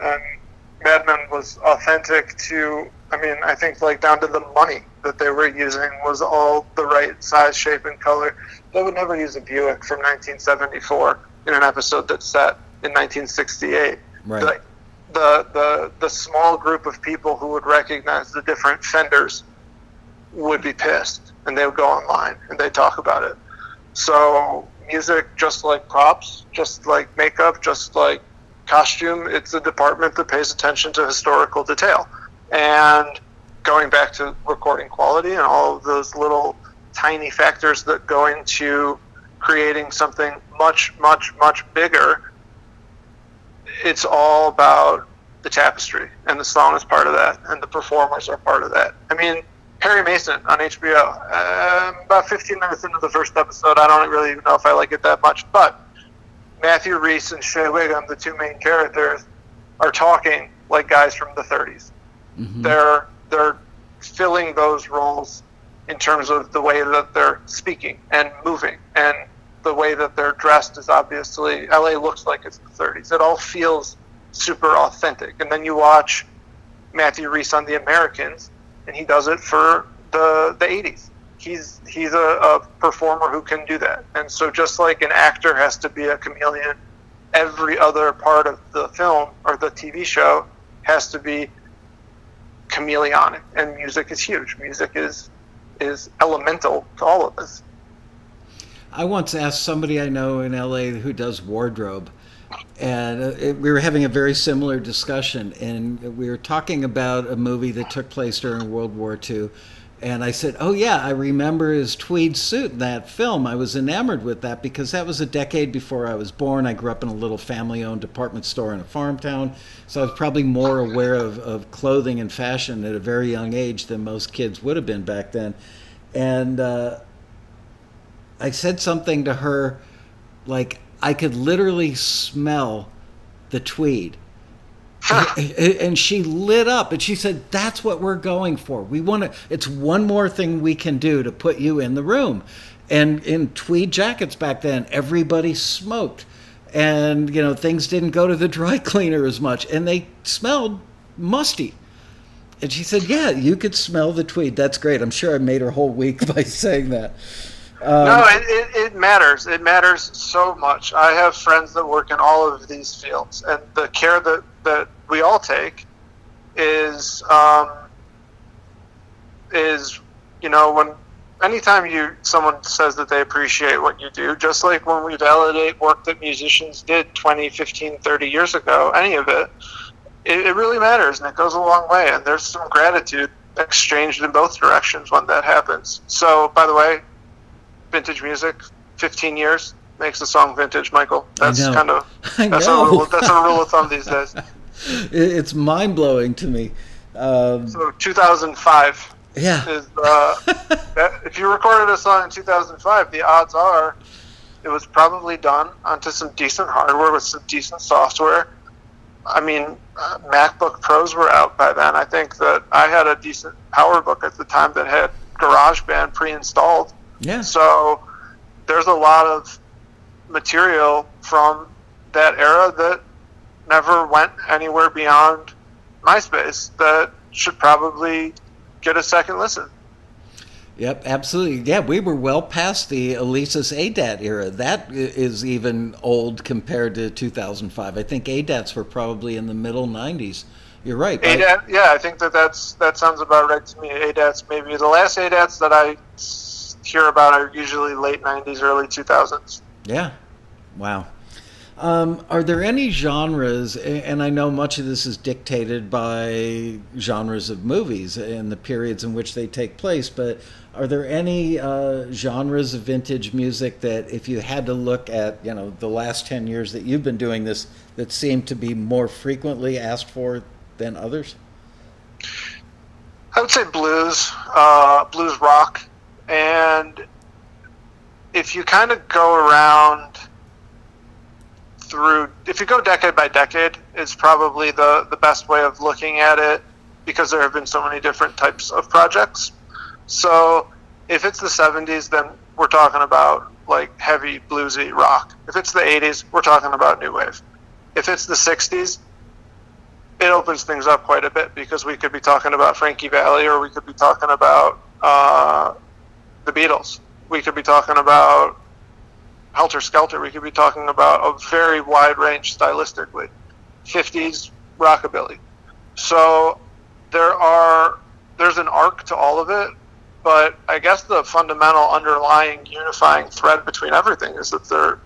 Mad Men was authentic to, I think like down to the money that they were using was all the right size, shape, and color. They would never use a Buick from 1974 in an episode that's set in 1968. Right. The small group of people who would recognize the different fenders would be pissed, and they would go online and they'd talk about it. So music, just like props, just like makeup, just like costume, it's a department that pays attention to historical detail. And going back to recording quality and all of those little tiny factors that go into creating something much, much, much bigger, it's all about the tapestry, and the song is part of that, and the performers are part of that. Perry Mason on HBO, about 15 minutes into the first episode, I don't really even know if I like it that much, but Matthew Rhys and Shea Whigham, the two main characters, are talking like guys from the 30s. Mm-hmm. They're filling those roles in terms of the way that they're speaking and moving, and the way that they're dressed is obviously, LA looks like it's the 30s. It all feels super authentic. And then you watch Matthew Rhys on The Americans, and he does it for the 80s. He's a performer who can do that. And so just like an actor has to be a chameleon, every other part of the film or the TV show has to be chameleonic. And music is huge. Music is elemental to all of this. I once asked somebody I know in LA who does wardrobe, and we were having a very similar discussion, and we were talking about a movie that took place during World War II, and I said, oh yeah, I remember his tweed suit in that film. I was enamored with that because that was a decade before I was born. I grew up in a little family-owned department store in a farm town, so I was probably more aware of clothing and fashion at a very young age than most kids would have been back then. And I said something to her like, I could literally smell the tweed. And she lit up and she said, "That's what we're going for. We want to, it's one more thing we can do to put you in the room." And in tweed jackets back then, everybody smoked. And, things didn't go to the dry cleaner as much. And they smelled musty. And she said, "Yeah, you could smell the tweed." That's great. I'm sure I made her whole week by saying that. No, it matters. It matters so much. I have friends that work in all of these fields, and the care that we all take is when anytime someone says that they appreciate what you do, just like when we validate work that musicians did 20, 15, 30 years ago, any of it really matters, and it goes a long way, and there's some gratitude exchanged in both directions when that happens. So, by the way, vintage music, 15 years makes the song vintage, Michael. That's a rule of thumb these days. It's mind-blowing to me. So 2005. Yeah. If you recorded a song in 2005, the odds are it was probably done onto some decent hardware with some decent software. I mean, MacBook Pros were out by then. I think that I had a decent PowerBook at the time that had GarageBand pre-installed. Yeah. So there's a lot of material from that era that never went anywhere beyond MySpace that should probably get a second listen. Yep, absolutely. Yeah, we were well past the Alesis ADAT era. That is even old compared to 2005. I think ADATs were probably in the middle 90s. You're right. ADAT, I think that sounds about right to me. ADATs, maybe the last ADATs that I hear about are usually late 90s, early 2000s. Yeah. Wow. Are there any genres, and I know much of this is dictated by genres of movies and the periods in which they take place, but are there any genres of vintage music that if you had to look at, the last 10 years that you've been doing this, that seem to be more frequently asked for than others? I would say blues rock, and if you kind of go around if you go decade by decade, is probably the best way of looking at it, because there have been so many different types of projects. So if it's the 70s, then we're talking about like heavy bluesy rock. If it's the 80s, we're talking about new wave. If it's the 60s, it opens things up quite a bit, because we could be talking about Frankie Valli, or we could be talking about the Beatles. We could be talking about Helter Skelter. We could be talking about a very wide range stylistically. 50s rockabilly. So there's an arc to all of it, but I guess the fundamental underlying unifying thread between everything is that they're,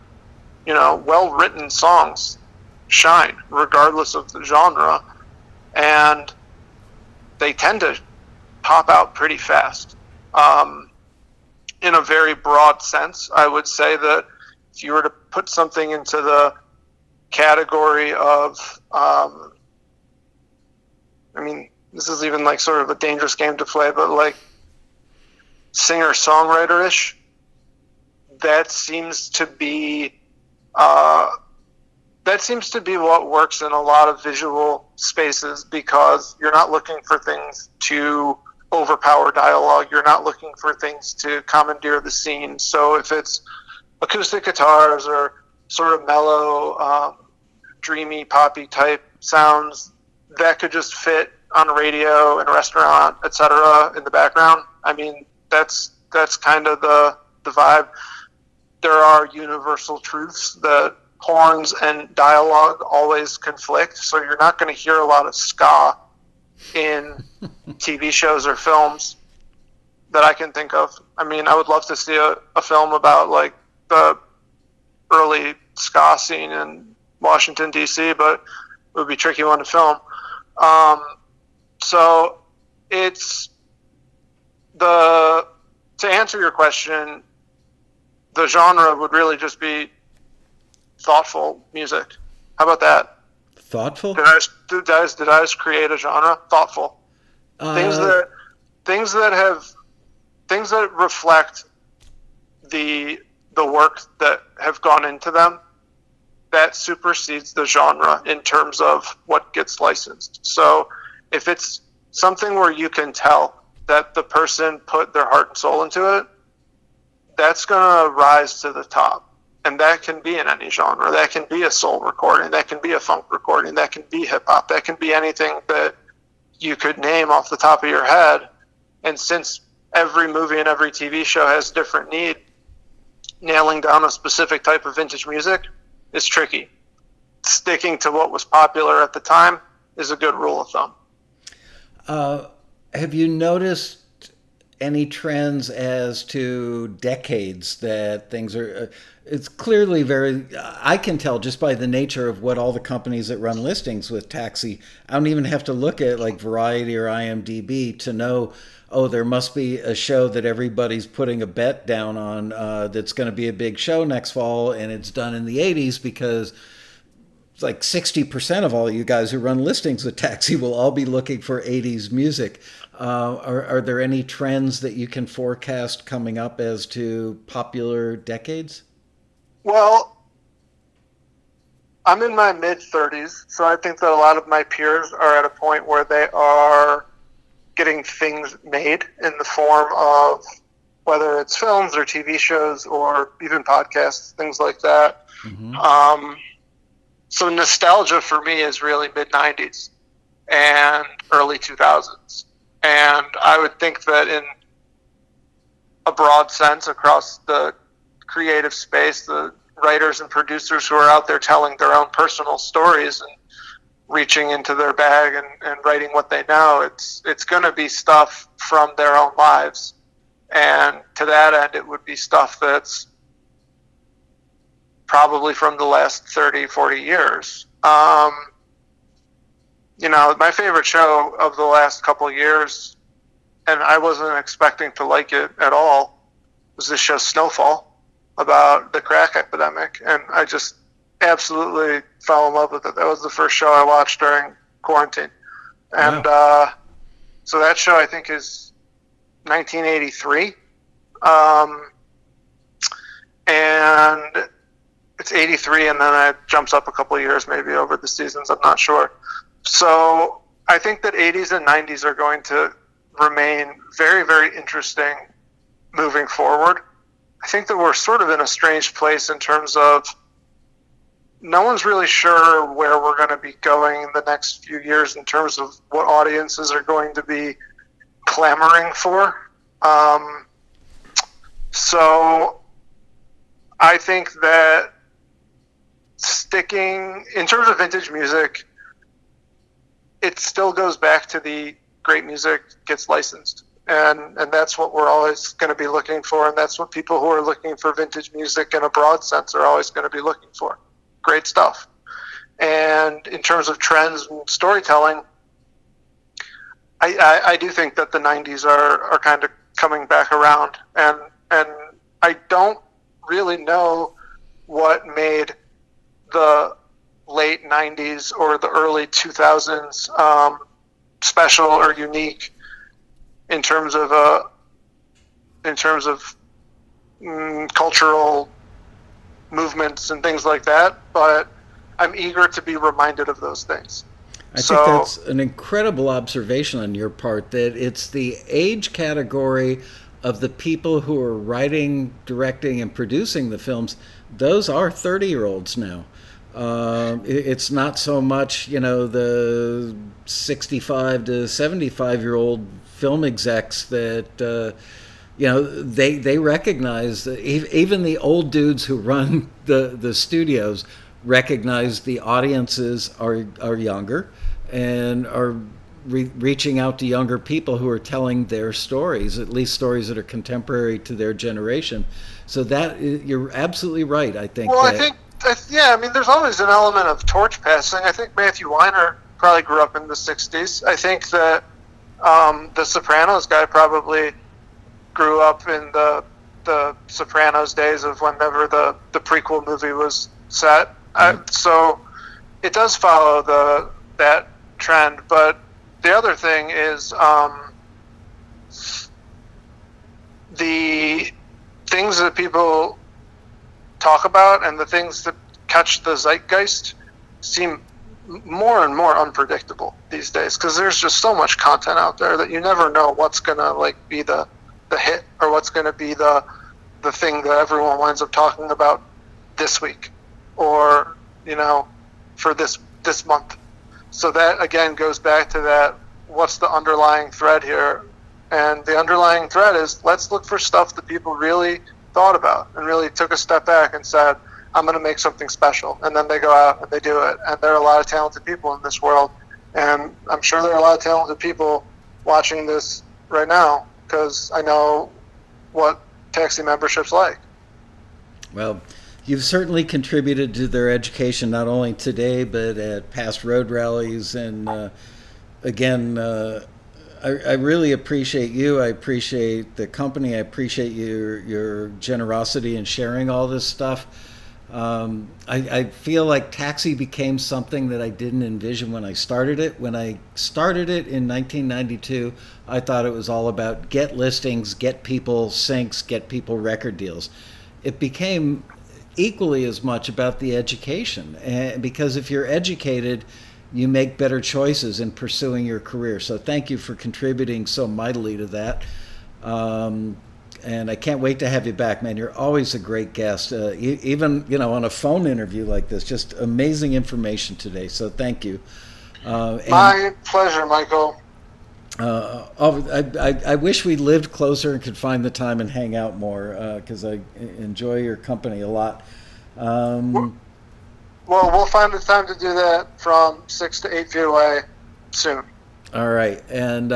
well-written songs shine regardless of the genre, and they tend to pop out pretty fast. In a very broad sense, I would say that if you were to put something into the category of, this is even like sort of a dangerous game to play, but like singer-songwriter-ish, that seems to be what works in a lot of visual spaces, because you're not looking for things to overpower dialogue. You're not looking for things to commandeer the scene. So if it's acoustic guitars or sort of mellow, dreamy, poppy type sounds, that could just fit on a radio, in a restaurant, etc., in the background. I mean, that's kind of the vibe. There are universal truths that horns and dialogue always conflict, so you're not going to hear a lot of ska in TV shows or films that I can think of. I mean, I would love to see a film about like the early ska scene in Washington, D.C., but it would be a tricky one to film. So it's to answer your question, the genre would really just be thoughtful music. How about that? Thoughtful? Did I just create a genre? Thoughtful. Things that reflect the work that have gone into them. that supersedes the genre in terms of what gets licensed. So if it's something where you can tell that the person put their heart and soul into it, that's going to rise to the top. And that can be in any genre. That can be a soul recording. That can be a funk recording. That can be hip hop. That can be anything that you could name off the top of your head. And since every movie and every TV show has different need, nailing down a specific type of vintage music is tricky. Sticking to what was popular at the time is a good rule of thumb. Have you noticed any trends as to decades that things are... it's clearly very... I can tell just by the nature of what all the companies that run listings with Taxi... I don't even have to look at like Variety or IMDb to know, oh, there must be a show that everybody's putting a bet down on that's going to be a big show next fall, and it's done in the 80s because... it's like 60% of all you guys who run listings with Taxi will all be looking for 80s music. Are there any trends that you can forecast coming up as to popular decades? Well, I'm in my mid-30s, so I think that a lot of my peers are at a point where they are getting things made in the form of whether it's films or TV shows or even podcasts, things like that. Mm-hmm. So nostalgia for me is really mid-90s and early 2000s. And I would think that in a broad sense across the creative space, the writers and producers who are out there telling their own personal stories and reaching into their bag and writing what they know, it's going to be stuff from their own lives. And to that end, it would be stuff that's probably from the last 30, 40 years. You know, my favorite show of the last couple of years, and I wasn't expecting to like it at all, was this show Snowfall about the crack epidemic. And I just absolutely fell in love with it. That was the first show I watched during quarantine. And so that show, I think, is 1983. And it's 83, and then it jumps up a couple of years maybe over the seasons. I'm not sure. So I think that 80s and 90s are going to remain very, very interesting moving forward. I think that we're sort of in a strange place in terms of no one's really sure where we're going to be going in the next few years in terms of what audiences are going to be clamoring for. So I think that sticking, in terms of vintage music, it still goes back to the great music gets licensed. And that's what we're always going to be looking for. And that's what people who are looking for vintage music in a broad sense are always going to be looking for. Great stuff. And in terms of trends and storytelling, I do think that the 90s are kind of coming back around. And I don't really know what made the late 90s or the early 2000s special or unique in terms of cultural movements and things like that, but I'm eager to be reminded of those things. I think that's an incredible observation on your part, that it's the age category of the people who are writing, directing, and producing the films. Those are 30-year-olds now. It's not so much, the 65 to 75-year-old film execs that, they recognize that even the old dudes who run the studios recognize the audiences are younger and are reaching out to younger people who are telling their stories, at least stories that are contemporary to their generation. So that you're absolutely right. I think. Well, I mean, there's always an element of torch passing. I think Matthew Weiner probably grew up in the 60s. I think that the Sopranos guy probably grew up in the Sopranos days of whenever the prequel movie was set. So it does follow that trend. But the other thing is the things that people talk about and the things that catch the zeitgeist seem more and more unpredictable these days, because there's just so much content out there that you never know what's gonna like be the hit, or what's gonna be the thing that everyone winds up talking about this week, or for this month. So that again goes back to that, what's the underlying thread here? And the underlying thread is, let's look for stuff that people really thought about and really took a step back and said, I'm going to make something special. And then they go out and they do it. And there are a lot of talented people in this world. And I'm sure there are a lot of talented people watching this right now, because I know what taxi membership's like. Well, you've certainly contributed to their education, not only today, but at past road rallies. And again, I really appreciate you. I appreciate the company. I appreciate your generosity in sharing all this stuff. I feel like taxi became something that I didn't envision when I started it. When I started it in 1992, I thought it was all about get listings, get people syncs, get people record deals. It became equally as much about the education, because if you're educated, you make better choices in pursuing your career. So thank you for contributing so mightily to that. And I can't wait to have you back, man. You're always a great guest, even on a phone interview like this. Just amazing information today. So thank you. My pleasure, Michael. I wish we lived closer and could find the time and hang out more, because I enjoy your company a lot. Well, we'll find the time to do that from 6 to 8 feet away soon. All right. And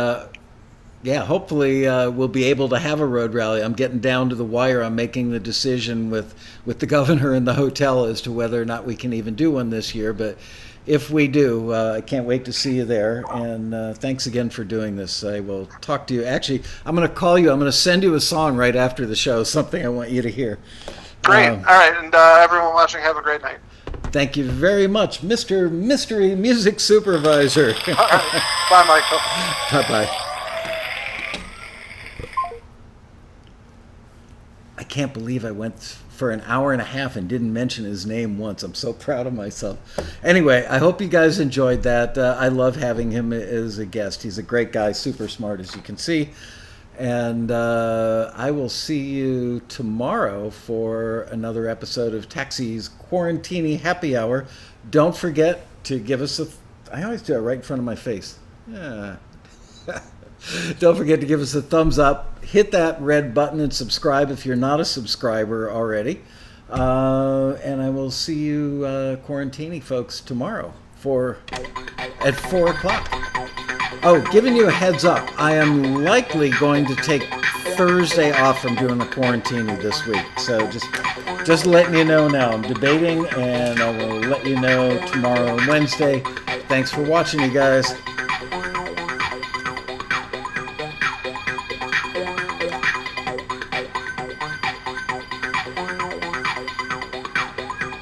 hopefully we'll be able to have a road rally. I'm getting down to the wire. I'm making the decision with the governor and the hotel as to whether or not we can even do one this year. But if we do, I can't wait to see you there. And thanks again for doing this. I will talk to you. Actually, I'm going to call you. I'm going to send you a song right after the show, something I want you to hear. Great. All right. And everyone watching, have a great night. Thank you very much, Mr. Mystery Music Supervisor. All right. Bye, Michael. Bye-bye. I can't believe I went for an hour and a half and didn't mention his name once. I'm so proud of myself. Anyway, I hope you guys enjoyed that. I love having him as a guest. He's a great guy, super smart, as you can see. And I will see you tomorrow for another episode of Taxi's Quarantini Happy Hour. Don't forget to give us I always do it right in front of my face. Yeah. Don't forget to give us a thumbs up. Hit that red button and subscribe if you're not a subscriber already. And I will see you Quarantini folks tomorrow at 4 o'clock. Oh, giving you a heads up, I am likely going to take Thursday off from doing the Quarantini this week. So just letting you know now. I'm debating, and I will let you know tomorrow and Wednesday. Thanks for watching, you guys.